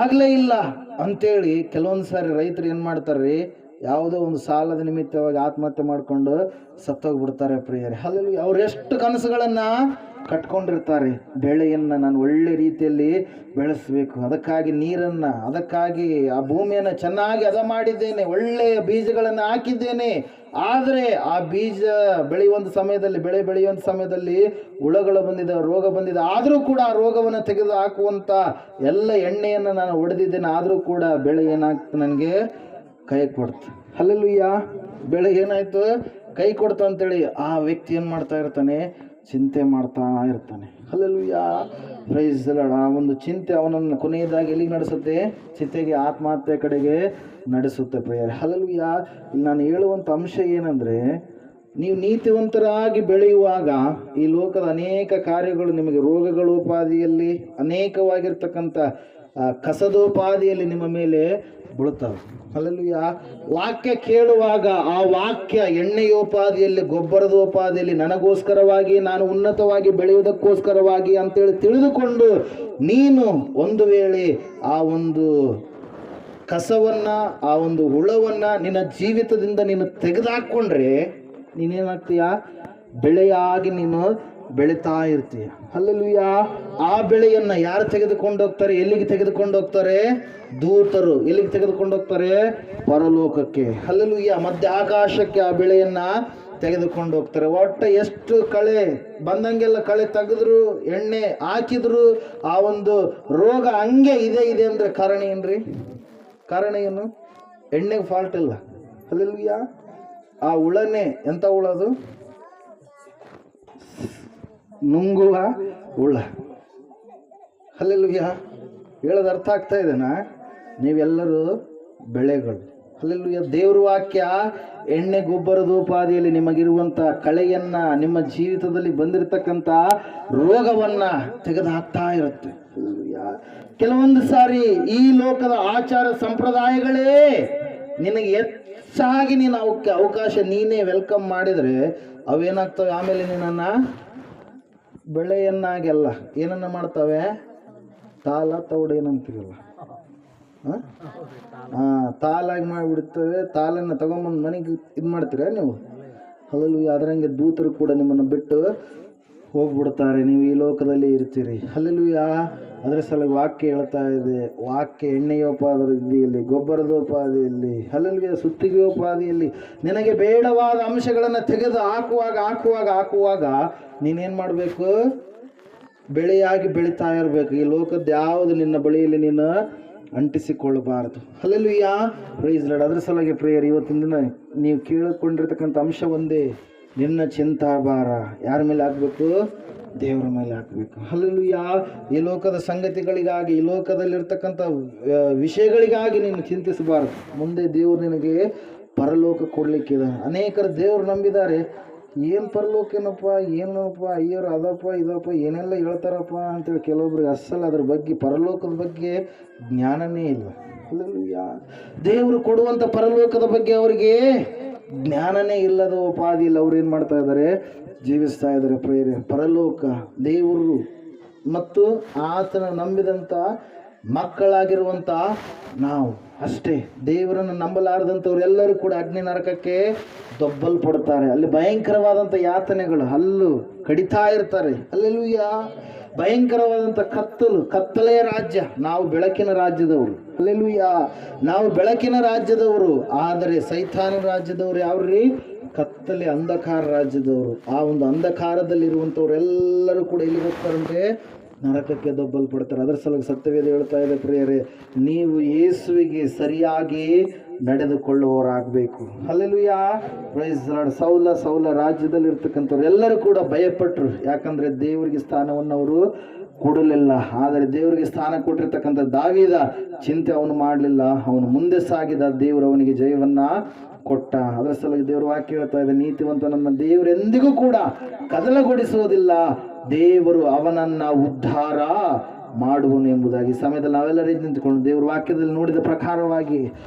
ಆಗಲೇ ಇಲ್ಲ ಅಂತೇಳಿ ಕೆಲವೊಂದು ಸಾರಿ ರೈತರು ಏನು ಮಾಡ್ತಾರೆ ರೀ? ಯಾವುದೋ ಒಂದು ಸಾಲದ ನಿಮಿತ್ತವಾಗಿ ಆತ್ಮಹತ್ಯೆ ಮಾಡಿಕೊಂಡು ಸತ್ತೋಗ್ಬಿಡ್ತಾರೆ ಪ್ರಿಯರೇ. ಅಲ್ಲಿ ಅವ್ರು ಎಷ್ಟು ಕನಸುಗಳನ್ನು ಕಟ್ಕೊಂಡಿರ್ತಾರೆ. ಬೆಳೆಯನ್ನು ನಾನು ಒಳ್ಳೆ ರೀತಿಯಲ್ಲಿ ಬೆಳೆಸಬೇಕು, ಅದಕ್ಕಾಗಿ ನೀರನ್ನು, ಅದಕ್ಕಾಗಿ ಆ ಭೂಮಿಯನ್ನು ಚೆನ್ನಾಗಿ ಹದ ಮಾಡಿದ್ದೇನೆ, ಒಳ್ಳೆಯ ಬೀಜಗಳನ್ನು ಹಾಕಿದ್ದೇನೆ. ಆದರೆ ಆ ಬೀಜ ಬೆಳೆಯುವಂಥ ಸಮಯದಲ್ಲಿ, ಬೆಳೆ ಬೆಳೆಯುವಂಥ ಸಮಯದಲ್ಲಿ ಹುಳಗಳು ಬಂದಿದೆ, ರೋಗ ಬಂದಿದೆ. ಆದರೂ ಕೂಡ ಆ ರೋಗವನ್ನು ತೆಗೆದು ಹಾಕುವಂಥ ಎಲ್ಲ ಎಣ್ಣೆಯನ್ನು ನಾನು ಹೊಡೆದಿದ್ದೇನೆ. ಆದರೂ ಕೂಡ ಬೆಳೆ ಏನಾಗ್ತದೆ, ನನಗೆ ಕೈ ಕೊಡ್ತು. ಹಲ್ಲೆಲೂಯಾ. ಬೆಳೆ ಏನಾಯಿತು, ಕೈ ಕೊಡ್ತು ಅಂತೇಳಿ ಆ ವ್ಯಕ್ತಿ ಏನು ಮಾಡ್ತಾ ಇರ್ತಾನೆ, ಚಿಂತೆ ಮಾಡ್ತಾ ಇರ್ತಾನೆ. Hallelujah, praise the Lord. ಆ ಒಂದು ಚಿಂತೆ ಅವನನ್ನು ಕೊನೆಯದಾಗಿ ಎಲ್ಲಿಗೆ ನಡೆಸುತ್ತೆ, ಚಿಂತೆಗೆ, ಆತ್ಮಹತ್ಯೆ ಕಡೆಗೆ ನಡೆಸುತ್ತೆ ಪ್ರಿಯರೇ. ಹಲ್ಲೆಲೂಯಾ. ಇಲ್ಲಿ ನಾನು ಹೇಳುವಂಥ ಅಂಶ ಏನಂದರೆ, ನೀವು ನೀತಿವಂತರಾಗಿ ಬೆಳೆಯುವಾಗ ಈ ಲೋಕದ ಅನೇಕ ಕಾರ್ಯಗಳು ನಿಮಗೆ ರೋಗಗಳೋಪಾದಿಯಲ್ಲಿ, ಅನೇಕವಾಗಿರ್ತಕ್ಕಂಥ ಕಸದೋಪಾದಿಯಲ್ಲಿ ನಿಮ್ಮ ಮೇಲೆ ಬೀಳುತ್ತವೆ. ಹಲ್ಲೆಲೂಯಾ. ವಾಕ್ಯ ಕೇಳುವಾಗ ಆ ವಾಕ್ಯ ಎಣ್ಣೆಯೋಪಾದಿಯಲ್ಲಿ, ಗೊಬ್ಬರದೋಪಾದಿಯಲ್ಲಿ, ನನಗೋಸ್ಕರವಾಗಿ, ನಾನು ಉನ್ನತವಾಗಿ ಬೆಳೆಯುವುದಕ್ಕೋಸ್ಕರವಾಗಿ ಅಂತೇಳಿ ತಿಳಿದುಕೊಂಡು ನೀನು ಒಂದು ವೇಳೆ ಆ ಒಂದು ಕಸವನ್ನು, ಆ ಒಂದು ಹುಳವನ್ನು ನಿನ್ನ ಜೀವಿತದಿಂದ ನೀನು ತೆಗೆದುಹಾಕ್ಕೊಂಡ್ರೆ ನೀನೇನಾಗ್ತೀಯ, ಬೆಳೆಯಾಗಿ ನೀನು ಬೆಳೀತಾ ಇರ್ತೀಯ. ಹಲ್ಲೆಲೂಯಾ. ಆ ಬೆಳೆಯನ್ನು ಯಾರು ತೆಗೆದುಕೊಂಡು ಹೋಗ್ತಾರೆ, ಎಲ್ಲಿಗೆ ತೆಗೆದುಕೊಂಡು ಹೋಗ್ತಾರೆ, ದೂತರು. ಎಲ್ಲಿಗೆ ತೆಗೆದುಕೊಂಡು ಹೋಗ್ತಾರೆ, ಪರಲೋಕಕ್ಕೆ. ಹಲ್ಲೆಲೂಯಾ. ಮಧ್ಯ ಆಕಾಶಕ್ಕೆ ಆ ಬೆಳೆಯನ್ನು ತೆಗೆದುಕೊಂಡು ಹೋಗ್ತಾರೆ. ಒಟ್ಟು ಎಷ್ಟು ಕಳೆ ಬಂದಂಗೆಲ್ಲ ಕಳೆ ತೆಗೆದ್ರು, ಎಣ್ಣೆ ಹಾಕಿದ್ರು, ಆ ಒಂದು ರೋಗ ಹಂಗೆ ಇದೆ ಅಂದರೆ ಕಾರಣ ಏನ್ರಿ, ಕಾರಣ ಏನು? ಎಣ್ಣೆಗೆ ಫಾಲ್ಟ್ ಇಲ್ಲ. ಹಲ್ಲೆಲೂಯಾ. ಆ ಹುಳನೇ ಎಂಥ ಹುಳ ಅದು, ನುಂಗುವ ಹುಳ. ಹಲ್ಲೆಲೂಯಾ. ಹೇಳೋದು ಅರ್ಥ ಆಗ್ತಾ ಇದೆನಾ? ನೀವೆಲ್ಲರೂ ಬೆಳೆಗಳು. ಹಲ್ಲೆಲೂಯಾ. ದೇವ್ರ ವಾಕ್ಯ ಎಣ್ಣೆ ಗೊಬ್ಬರದೋಪಾದಿಯಲ್ಲಿ ನಿಮಗಿರುವಂಥ ಕಳೆಯನ್ನು, ನಿಮ್ಮ ಜೀವಿತದಲ್ಲಿ ಬಂದಿರತಕ್ಕಂಥ ರೋಗವನ್ನು ತೆಗೆದುಹಾಕ್ತಾ ಇರುತ್ತೆ. ಹಲ್ಲೆಲೂಯಾ. ಕೆಲವೊಂದು ಸಾರಿ ಈ ಲೋಕದ ಆಚಾರ ಸಂಪ್ರದಾಯಗಳೇ ನಿನಗೆ ಹೆಚ್ಚಾಗಿ ನೀನು ಅವಕಾಶ ನೀನೇ ವೆಲ್ಕಮ್ ಮಾಡಿದರೆ ಅವೇನಾಗ್ತವೆ, ಆಮೇಲೆ ನಿನ್ನನ್ನು ಬೆಳೆಯನ್ನಾಗೆಲ್ಲ ಏನನ್ನ ಮಾಡ್ತವೆ, ತಾಲ ತೌಡು ಏನಂತೀರಲ್ಲ, ತಾಲಾಗಿ ಮಾಡಿಬಿಡ್ತವೆ. ತಾಲನ್ನು ತಗೊಂಬಂದು ಮನೆಗೆ ಇದು ಮಾಡ್ತೀರಾ ನೀವು. ಹಲ್ಲೆಲೂಯಾ. ಅದರಂಗೆ ದೂತರು ಕೂಡ ನಿಮ್ಮನ್ನು ಬಿಟ್ಟು ಹೋಗ್ಬಿಡ್ತಾರೆ, ನೀವು ಈ ಲೋಕದಲ್ಲಿ ಇರ್ತೀರಿ. ಹಲ್ಲೆಲೂಯಾ. ಅದರ ಸಲುವಾಗಿ ವಾಕ್ಯ ಹೇಳ್ತಾ ಇದೆ, ವಾಕ್ಯ ಎಣ್ಣೆಯೋಪಾದಿಯಲ್ಲಿ, ಗೊಬ್ಬರದೋಪಾದಿಯಲ್ಲಿ, ಹಲ್ಲೆಲೂಯಾ, ಸುತ್ತಿಗೆಯೋಪಾದಿಯಲ್ಲಿ ನಿನಗೆ ಬೇಡವಾದ ಅಂಶಗಳನ್ನು ತೆಗೆದು ಹಾಕುವಾಗ ನೀನೇನು ಮಾಡಬೇಕು, ಬೆಳೆಯಾಗಿ ಬೆಳೀತಾ ಇರಬೇಕು. ಈ ಲೋಕದ ಯಾವುದು ನಿನ್ನ ಬಳಿಯಲ್ಲಿ ನೀನು ಅಂಟಿಸಿಕೊಳ್ಳಬಾರದು. ಹಲ್ಲೆಲೂಯಾ. Praise Lord. ಅದರ ಸಲುವಾಗಿ ಪ್ರಿಯರೇ, ಇವತ್ತಿನ ದಿನ ನೀವು ಕೇಳಿಕೊಂಡಿರ್ತಕ್ಕಂಥ ಅಂಶ ಒಂದೇ, ನಿನ್ನ ಚಿಂತಾಭಾರ ಯಾರ ಮೇಲೆ ಹಾಕಬೇಕು, ದೇವರ ಮೇಲೆ ಹಾಕಬೇಕು. ಹಲ್ಲೆಲೂಯಾ. ಈ ಲೋಕದ ಸಂಗತಿಗಳಿಗಾಗಿ, ಈ ಲೋಕದಲ್ಲಿರ್ತಕ್ಕಂಥ ವಿಷಯಗಳಿಗಾಗಿ ನೀನು ಚಿಂತಿಸಬಾರದು. ಮುಂದೆ ದೇವರು ನಿನಗೆ ಪರಲೋಕ ಕೊಡಲಿಕ್ಕಿದೆ. ಅನೇಕರು ದೇವರು ನಂಬಿದ್ದಾರೆ, ಏನು ಪರಲೋಕೇನಪ್ಪ, ಏನಪ್ಪ, ಅಯ್ಯರು ಅದಪ್ಪ ಇದಪ್ಪ ಏನೆಲ್ಲ ಹೇಳ್ತಾರಪ್ಪ ಅಂತೇಳಿ ಕೆಲವೊಬ್ರಿಗೆ ಅಸಲು ಅದ್ರ ಬಗ್ಗೆ, ಪರಲೋಕದ ಬಗ್ಗೆ ಜ್ಞಾನನೇ ಇಲ್ಲ. ಹಲ್ಲೆಲೂಯಾ. ದೇವರು ಕೊಡುವಂಥ ಪರಲೋಕದ ಬಗ್ಗೆ ಅವರಿಗೆ ಜ್ಞಾನನೇ ಇಲ್ಲದ ಉಪಾಧಿ ಇಲ್ಲ. ಅವ್ರು ಏನು ಮಾಡ್ತಾ ಇದ್ದಾರೆ, ಜೀವಿಸ್ತಾ ಇದ್ದಾರೆ ಪ್ರಿಯರೇ. ಪರಲೋಕ ದೇವರು ಮತ್ತು ಆತನ ನಂಬಿದಂಥ ಮಕ್ಕಳಾಗಿರುವಂಥ ನಾವು ಅಷ್ಟೇ. ದೇವರನ್ನು ನಂಬಲಾರದಂಥವ್ರೆಲ್ಲರೂ ಕೂಡ ಅಗ್ನಿ ನರಕಕ್ಕೆ ದೊಬ್ಬಲ್ಪಡ್ತಾರೆ. ಅಲ್ಲಿ ಭಯಂಕರವಾದಂಥ ಯಾತನೆಗಳು, ಹಲ್ಲು ಕಡಿತಾ ಇರ್ತಾರೆ. ಹಲ್ಲೆಲೂಯಾ. ಭಯಂಕರವಾದಂಥ ಕತ್ತಲೆಯ ರಾಜ್ಯ. ನಾವು ಬೆಳಕಿನ ರಾಜ್ಯದವರು. ಹಲ್ಲೆಲೂಯಾ. ನಾವು ಬೆಳಕಿನ ರಾಜ್ಯದವರು. ಆದರೆ ಸೈತಾನ ರಾಜ್ಯದವರು ಯಾವ್ರಿ, ಕತ್ತಲೆ ಅಂಧಕಾರ ರಾಜ್ಯದವರು. ಆ ಒಂದು ಅಂಧಕಾರದಲ್ಲಿರುವಂಥವ್ರೆಲ್ಲರೂ ಕೂಡ ಎಲ್ಲಿ ಹೋಗ್ತಾರಂತೆ, ನರಕಕ್ಕೆ ದೊಬ್ಬಲ್ಪಡ್ತಾರೆ. ಅದರ ಸಲುವಾಗಿ ಸತ್ಯವೇದ ಹೇಳ್ತಾ ಇದೆ ಪ್ರಿಯರೇ, ನೀವು ಯೇಸುವಿಗೆ ಸರಿಯಾಗಿ ನಡೆದುಕೊಳ್ಳುವವರಾಗಬೇಕು. ಹಲ್ಲೆಲೂಯಾ. Praise Lord. ಸೌಲ ರಾಜ್ಯದಲ್ಲಿರ್ತಕ್ಕಂಥವ್ರು ಎಲ್ಲರೂ ಕೂಡ ಭಯಪಟ್ಟರು. ಯಾಕಂದರೆ ದೇವರಿಗೆ ಸ್ಥಾನವನ್ನು ಅವರು ಕೊಡಲಿಲ್ಲ. ಆದರೆ ದೇವರಿಗೆ ಸ್ಥಾನ ಕೊಟ್ಟಿರ್ತಕ್ಕಂಥ ದಾವೀದ ಚಿಂತೆ ಅವನು ಮಾಡಲಿಲ್ಲ. ಅವನು ಮುಂದೆ ಸಾಗಿದ, ದೇವರು ಅವನಿಗೆ ಜಯವನ್ನು ಕೊಟ್ಟ. ಅದರ ಸಲುವಾಗಿ ದೇವರು ವಾಕ್ಯ ಹೇಳ್ತಾ ಇದೆ, ನೀತಿವಂತನನ್ನ ದೇವರೆಂದಿಗೂ ಕೂಡ ಕದಲಗೊಳಿಸುವುದಿಲ್ಲ, ದೇವರು ಅವನನ್ನ ಉದ್ಧಾರ ಮಾಡುವನು ಎಂಬುದಾಗಿ. ಸಮಯದಲ್ಲಿ ನಾವೆಲ್ಲರೂ ನಿಂತುಕೊಂಡು ದೇವರ ವಾಕ್ಯದಲ್ಲಿ ನೋಡಿದ ಪ್ರಕಾರವಾಗಿ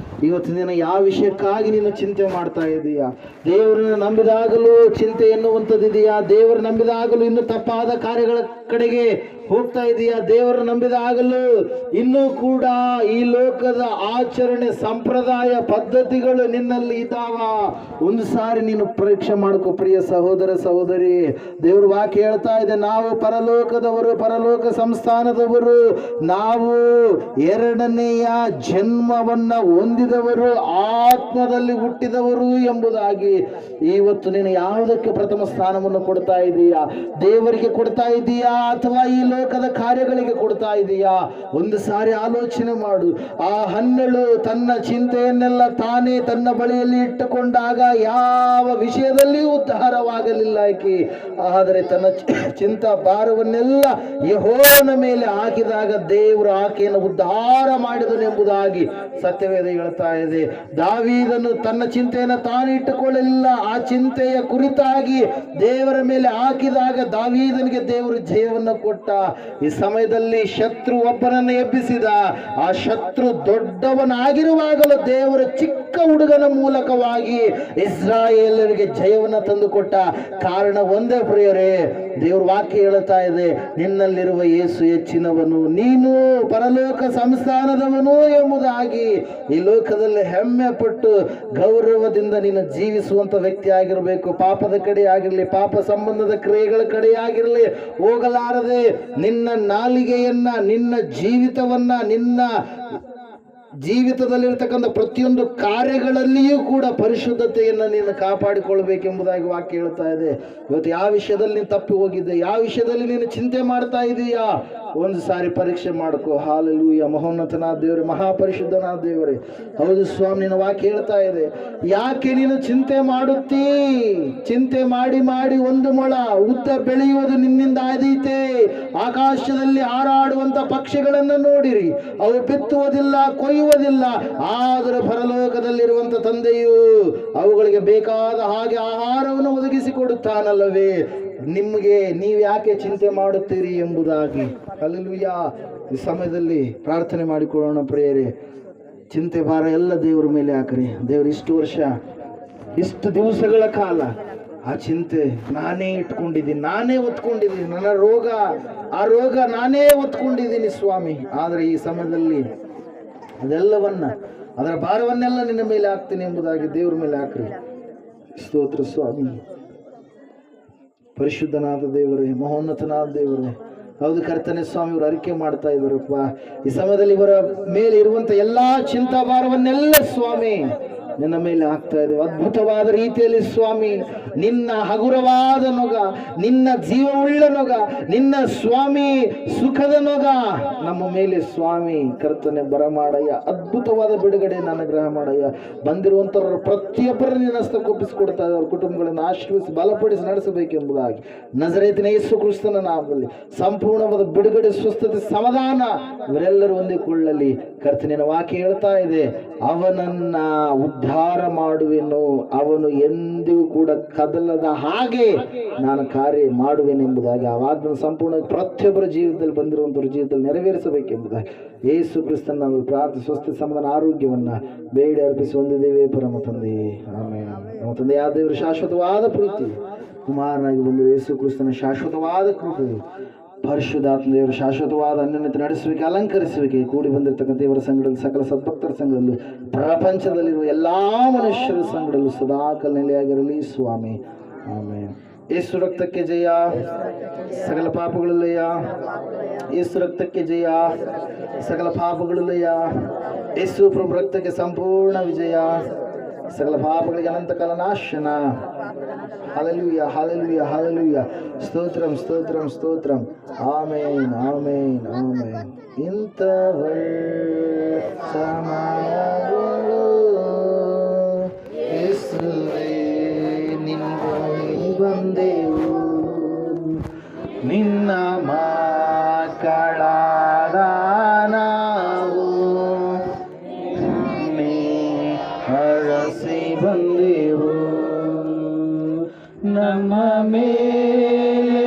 ಇವತ್ತಿನ ದಿನ ಯಾವ ವಿಷಯಕ್ಕಾಗಿ ನೀನು ಚಿಂತೆ ಮಾಡ್ತಾ ಇದೀಯಾ? ದೇವರನ್ನು ನಂಬಿದಾಗಲೂ ಚಿಂತೆ ಎನ್ನುವಂಥದ್ದಿದೆಯಾ? ದೇವರು ನಂಬಿದಾಗಲೂ ಇನ್ನು ತಪ್ಪಾದ ಕಾರ್ಯಗಳ ಕಡೆಗೆ ಹೋಗ್ತಾ ಇದೆಯಾ? ದೇವರು ನಂಬಿದಾಗಲೂ ಇನ್ನೂ ಕೂಡ ಈ ಲೋಕದ ಆಚರಣೆ ಸಂಪ್ರದಾಯ ಪದ್ಧತಿಗಳು ನಿನ್ನಲ್ಲಿ ಇದ್ದಾವ? ಒಂದು ಸಾರಿ ನೀನು ಪರೀಕ್ಷೆ ಮಾಡ್ಕೋ ಪ್ರಿಯ ಸಹೋದರ ಸಹೋದರಿ. ದೇವ್ರ ವಾಕ್ಯ ಹೇಳ್ತಾ ಇದೆ, ನಾವು ಪರಲೋಕದವರು, ಪರಲೋಕ ಸಂಸ್ಥಾನದವರು, ನಾವು ಎರಡನೆಯ ಜನ್ಮವನ್ನ ಹೊಂದಿದವರು, ಆತ್ಮದಲ್ಲಿ ಹುಟ್ಟಿದವರು ಎಂಬುದಾಗಿ. ಇವತ್ತು ನೀನು ಯಾವುದಕ್ಕೆ ಪ್ರಥಮ ಸ್ಥಾನವನ್ನು ಕೊಡ್ತಾ ಇದೀಯಾ? ದೇವರಿಗೆ ಕೊಡ್ತಾ ಇದೀಯಾ ಅಥವಾ ಈ ಲೋಕದ ಕಾರ್ಯಗಳಿಗೆ ಕೊಡ್ತಾ ಇದೀಯಾ? ಒಂದು ಸಾರಿ ಆಲೋಚನೆ ಮಾಡು. ಆ ಹನ್ನೆಳು ತನ್ನ ಚಿಂತೆಯನ್ನೆಲ್ಲ ತಾನೇ ತನ್ನ ಬಳಿಯಲ್ಲಿ ಇಟ್ಟುಕೊಂಡಾಗ ಯಾವ ವಿಷಯದಲ್ಲಿಯೂ ಉದ್ಧಾರವಾಗಲಿಲ್ಲ ಆಕೆ. ಆದರೆ ತನ್ನ ಚಿಂತಾ ಭಾರವನ್ನೆಲ್ಲ ಯೆಹೋವನ ಮೇಲೆ ಹಾಕಿದಾಗ ದೇವರು ಆಕೆಯನ್ನು ಉದ್ಧಾರ ಮಾಡಿದನೆಂಬುದಾಗಿ ಸತ್ಯವೇದ ಹೇಳ್ತಾ ಇದೆ. ದಾವೀದನು ತನ್ನ ಚಿಂತೆಯನ್ನು ತಾನು ಇಟ್ಟುಕೊಳ್ಳಲಿಲ್ಲ, ಆ ಚಿಂತೆಯ ಕುರಿತಾಗಿ ದೇವರ ಮೇಲೆ ಹಾಕಿದಾಗ ದಾವೀದನಿಗೆ ದೇವರು ಜಯವನ್ನು ಕೊಟ್ಟ. ಈ ಸಮಯದಲ್ಲಿ ಶತ್ರು ಒಬ್ಬನನ್ನು ಎಬ್ಬಿಸಿದ. ಆ ಶತ್ರು ದೊಡ್ಡವನಾಗಿರುವಾಗಲೂ ದೇವರ ಚಿಕ್ಕ ಹುಡುಗನ ಮೂಲಕವಾಗಿ ಇಸ್ರಾಯೇಲರಿಗೆ ಜಯವನ್ನು ತಂದುಕೊಟ್ಟ. ಕಾರಣ ಒಂದೇ ಪ್ರಿಯರೇ, ದೇವ್ರ ವಾಕ್ಯ ಹೇಳ್ತಾ ಇದೆ, ನಿನ್ನಲ್ಲಿರುವ ಯೇಸು ಹೆಚ್ಚಿನವನು, ನೀನು ಪರಲೋಕ ಸಂಸ್ಥಾನದವನು ಎಂಬುದಾಗಿ. ಈ ಲೋಕದಲ್ಲಿ ಹೆಮ್ಮೆ ಪಟ್ಟು ಗೌರವದಿಂದ ನೀನು ಜೀವಿಸುವಂತ ವ್ಯಕ್ತಿ ಆಗಿರಬೇಕು. ಪಾಪದ ಕಡೆ ಆಗಿರಲಿ, ಪಾಪ ಸಂಬಂಧದ ಕ್ರಿಯೆಗಳ ಕಡೆ ಆಗಿರಲಿ ಹೋಗಲಾರದೆ ನಿನ್ನ ನಾಲಿಗೆಯನ್ನ, ನಿನ್ನ ಜೀವಿತವನ್ನ, ನಿನ್ನ ಜೀವಿತದಲ್ಲಿರ್ತಕ್ಕಂಥ ಪ್ರತಿಯೊಂದು ಕಾರ್ಯಗಳಲ್ಲಿಯೂ ಕೂಡ ಪರಿಶುದ್ಧತೆಯನ್ನು ನೀನು ಕಾಪಾಡಿಕೊಳ್ಬೇಕೆಂಬುದಾಗಿ ವಾಕ್ಯ ಹೇಳ್ತಾ ಇದೆ. ಇವತ್ತು ಯಾವ ವಿಷಯದಲ್ಲಿ ನೀನು ತಪ್ಪಿ ಹೋಗಿದ್ದೆ, ಯಾವ ವಿಷಯದಲ್ಲಿ ನೀನು ಚಿಂತೆ ಮಾಡ್ತಾ ಇದೀಯಾ? ಒಂದು ಸಾರಿ ಪರೀಕ್ಷೆ ಮಾಡ್ಕೋ. ಹಾಲೆಲೂಯ. ಮಹೋನ್ನತನಾದ ದೇವರೇ, ಮಹಾಪರಿಶುದ್ಧನಾದ ದೇವರೇ, ಹೌದು ಸ್ವಾಮಿ, ನಿನ್ನ ವಾಕ್ಯ ಹೇಳ್ತಾ ಇದೆ, ಯಾಕೆ ನೀನು ಚಿಂತೆ ಮಾಡುತ್ತೀ? ಚಿಂತೆ ಮಾಡಿ ಮಾಡಿ ಒಂದು ಮೊಳ ಉದ್ದ ಬೆಳೆಯುವುದು ನಿನ್ನಿಂದ ಆದೀತೆ. ಆಕಾಶದಲ್ಲಿ ಹಾರಾಡುವಂತ ಪಕ್ಷಿಗಳನ್ನು ನೋಡಿರಿ, ಅವು ಬಿತ್ತುವುದಿಲ್ಲ, ಕೊಯ್ಯುವುದಿಲ್ಲ, ಆದರೆ ಪರಲೋಕದಲ್ಲಿರುವಂತ ತಂದೆಯು ಅವುಗಳಿಗೆ ಬೇಕಾದ ಹಾಗೆ ಆಹಾರವನ್ನು ಒದಗಿಸಿಕೊಡುತ್ತಾನಲ್ಲವೇ? ನಿಮಗೆ ನೀವು ಯಾಕೆ ಚಿಂತೆ ಮಾಡುತ್ತೀರಿ ಎಂಬುದಾಗಿ. ಹಲ್ಲೆಲೂಯಾ. ಈ ಸಮಯದಲ್ಲಿ ಪ್ರಾರ್ಥನೆ ಮಾಡಿಕೊಳ್ಳೋಣ ಪ್ರಿಯರೇ. ಚಿಂತೆ ಭಾರ ಎಲ್ಲ ದೇವರ ಮೇಲೆ ಹಾಕ್ರಿ. ದೇವರು ಇಷ್ಟು ವರ್ಷ, ಇಷ್ಟು ದಿವಸಗಳ ಕಾಲ ಆ ಚಿಂತೆ ನಾನೇ ಇಟ್ಕೊಂಡಿದ್ದೀನಿ, ನಾನೇ ಹೊತ್ಕೊಂಡಿದ್ದೀನಿ, ನನ್ನ ರೋಗ, ಆ ರೋಗ ನಾನೇ ಹೊತ್ಕೊಂಡಿದ್ದೀನಿ ಸ್ವಾಮಿ. ಆದರೆ ಈ ಸಮಯದಲ್ಲಿ ಅದೆಲ್ಲವನ್ನ, ಅದರ ಭಾರವನ್ನೆಲ್ಲ ನಿನ್ನ ಮೇಲೆ ಹಾಕ್ತೀನಿ ಎಂಬುದಾಗಿ ದೇವರ ಮೇಲೆ ಹಾಕ್ರಿ. ಸ್ತೋತ್ರ ಸ್ವಾಮಿ. ಪರಿಶುದ್ಧನಾದ ದೇವರೇ, ಮಹೋನ್ನತನಾದ ದೇವರೇ, ಹೌದು ಕರ್ತನೆ ಸ್ವಾಮಿ, ಇವರು ಅರಿಕೆ ಮಾಡ್ತಾ ಇದ್ದಾರಪ್ಪ. ಈ ಸಮಯದಲ್ಲಿ ಇವರ ಮೇಲೆ ಇರುವಂತ ಎಲ್ಲಾ ಚಿಂತಾ ಭಾರವನ್ನೆಲ್ಲ ಸ್ವಾಮಿ ನಿನ್ನ ಮೇಲೆ ಹಾಕ್ತಾ ಇದ್ದೇವೆ. ಅದ್ಭುತವಾದ ರೀತಿಯಲ್ಲಿ ಸ್ವಾಮಿ, ನಿನ್ನ ಹಗುರವಾದ ನೊಗ, ನಿನ್ನ ಜೀವವುಳ್ಳ ನೊಗ, ನಿನ್ನ ಸ್ವಾಮಿ ಸುಖದ ನೊಗ ನಮ್ಮ ಮೇಲೆ ಸ್ವಾಮಿ ಕರ್ತನೆ ಬರಮಾಡಯ್ಯ. ಅದ್ಭುತವಾದ ಬಿಡುಗಡೆ ನನ್ನ ಗ್ರಹ ಮಾಡಯ್ಯ. ಬಂದಿರುವಂತವರು ಪ್ರತಿಯೊಬ್ಬರನ್ನು ನಿನ್ನ ಹಸ್ತಕ್ಕೊಪ್ಪಿಸಿಕೊಡ್ತಾ ಇದ್ದಾರೆ. ಅವ್ರ ಕುಟುಂಬಗಳನ್ನು ಆಶೀರ್ವಿಸಿ ಬಲಪಡಿಸಿ ನಡೆಸಬೇಕೆಂಬುದಾಗಿ ನಜರೇತಿನ ಯೇಸು ಕ್ರಿಸ್ತನ ನಾಮದಲ್ಲಿ ಸಂಪೂರ್ಣವಾದ ಬಿಡುಗಡೆ, ಸ್ವಸ್ಥತೆ, ಸಮಾಧಾನ ಇವರೆಲ್ಲರೂ ಹೊಂದಿಕೊಳ್ಳಲಿ. ಕರ್ತನಿನ ವಾಕ್ಯ ಹೇಳ್ತಾ ಇದೆ, ಅವನನ್ನ ಉದ್ಧಾರ ಮಾಡುವೆನು, ಅವನು ಎಂದಿಗೂ ಕೂಡ ಕದಲದ ಹಾಗೆ ನಾನು ಕಾರ್ಯ ಮಾಡುವೆನೆಂಬುದಾಗಿ ಆ ವಾಗ್ದಾನ ಸಂಪೂರ್ಣ ಪ್ರತಿಯೊಬ್ಬರ ಜೀವಿತದಲ್ಲಿ ಬಂದಿರುವಂಥವ್ರ ಜೀವಿತದಲ್ಲಿ ನೆರವೇರಿಸಬೇಕೆಂಬುದಾಗಿ ಯೇಸು ಕ್ರಿಸ್ತನ ನಾವು ಪ್ರಾರ್ಥನೆ, ಸ್ವಸ್ಥ, ಸಮಾಧಾನ, ಆರೋಗ್ಯವನ್ನ ಬೇಡಿ ಅರ್ಪಿಸಿ ಹೊಂದಿದ್ದೇವೆ ಪರಮ ತಂದೆಯೇ. ಆಮೇಲೆ ನಮ್ಮ ತಂದೆಯ ದೇವರು ಶಾಶ್ವತವಾದ ಪ್ರೀತಿ, ಕುಮಾರನಾಗಿ ಬಂದಿರುವ ಯೇಸು ಕ್ರಿಸ್ತನ ಶಾಶ್ವತವಾದ ಕೃಪೆ, ಪರಿಶುದ್ಧಾತ್ಮ ದೇವರು ಶಾಶ್ವತವಾದ ಅನ್ಯೋನ್ಯತೆ ನಡೆಸುವಿಕೆ, ಅಲಂಕರಿಸುವಿಕೆ, ಕೂಡಿ ಬಂದಿರತಕ್ಕಂಥ ದೇವರ ಸಂಘದಲ್ಲಿ, ಸಕಲ ಸದ್ಭಕ್ತರ ಸಂಘದಲ್ಲೂ, ಪ್ರಪಂಚದಲ್ಲಿರುವ ಎಲ್ಲಾ ಮನುಷ್ಯರ ಸಂಘದಲ್ಲೂ ಸದಾಕಾಲ ನೆಲೆಯಾಗಿರಲಿ ಸ್ವಾಮಿ. ಆಮೇಲೆ. ಯೇಸು ರಕ್ತಕ್ಕೆ ಜಯ, ಸಕಲ ಪಾಪಗಳಲ್ಲಯ್ಯ. ಯೇಸು ರಕ್ತಕ್ಕೆ ಜಯ, ಸಕಲ ಪಾಪಗಳಲ್ಲಯ್ಯ. ಯೇಸು ಪ್ರಭು ರಕ್ತಕ್ಕೆ ಸಂಪೂರ್ಣ ವಿಜಯ, ಸಕಲ ಪಾಪಗಳಿಗೆ ಅನಂತ ಕಾಲ ನಾಶನ. ಹಲ್ಲೆಲೂಯಾ, ಹಲ್ಲೆಲೂಯಾ, ಹಲ್ಲೆಲೂಯಾ. ಸ್ತೋತ್ರಂ, ಸ್ತೋತ್ರಂ, ಸ್ತೋತ್ರಂ. ಆಮೇನ್, ಆಮೇನ್, ಆಮೇನ್. ಇಂಥವಳ ಸಮಯಗಳು ಯೇಸುವೇ ನಿನ್ನ ಬಂದೆವು, ನಿನ್ನ ಮಕ್ಕಳಾದ ನಾವು ಹರಸಿ ಬಂದ ನಮ್ಮ ಮೇಲೆ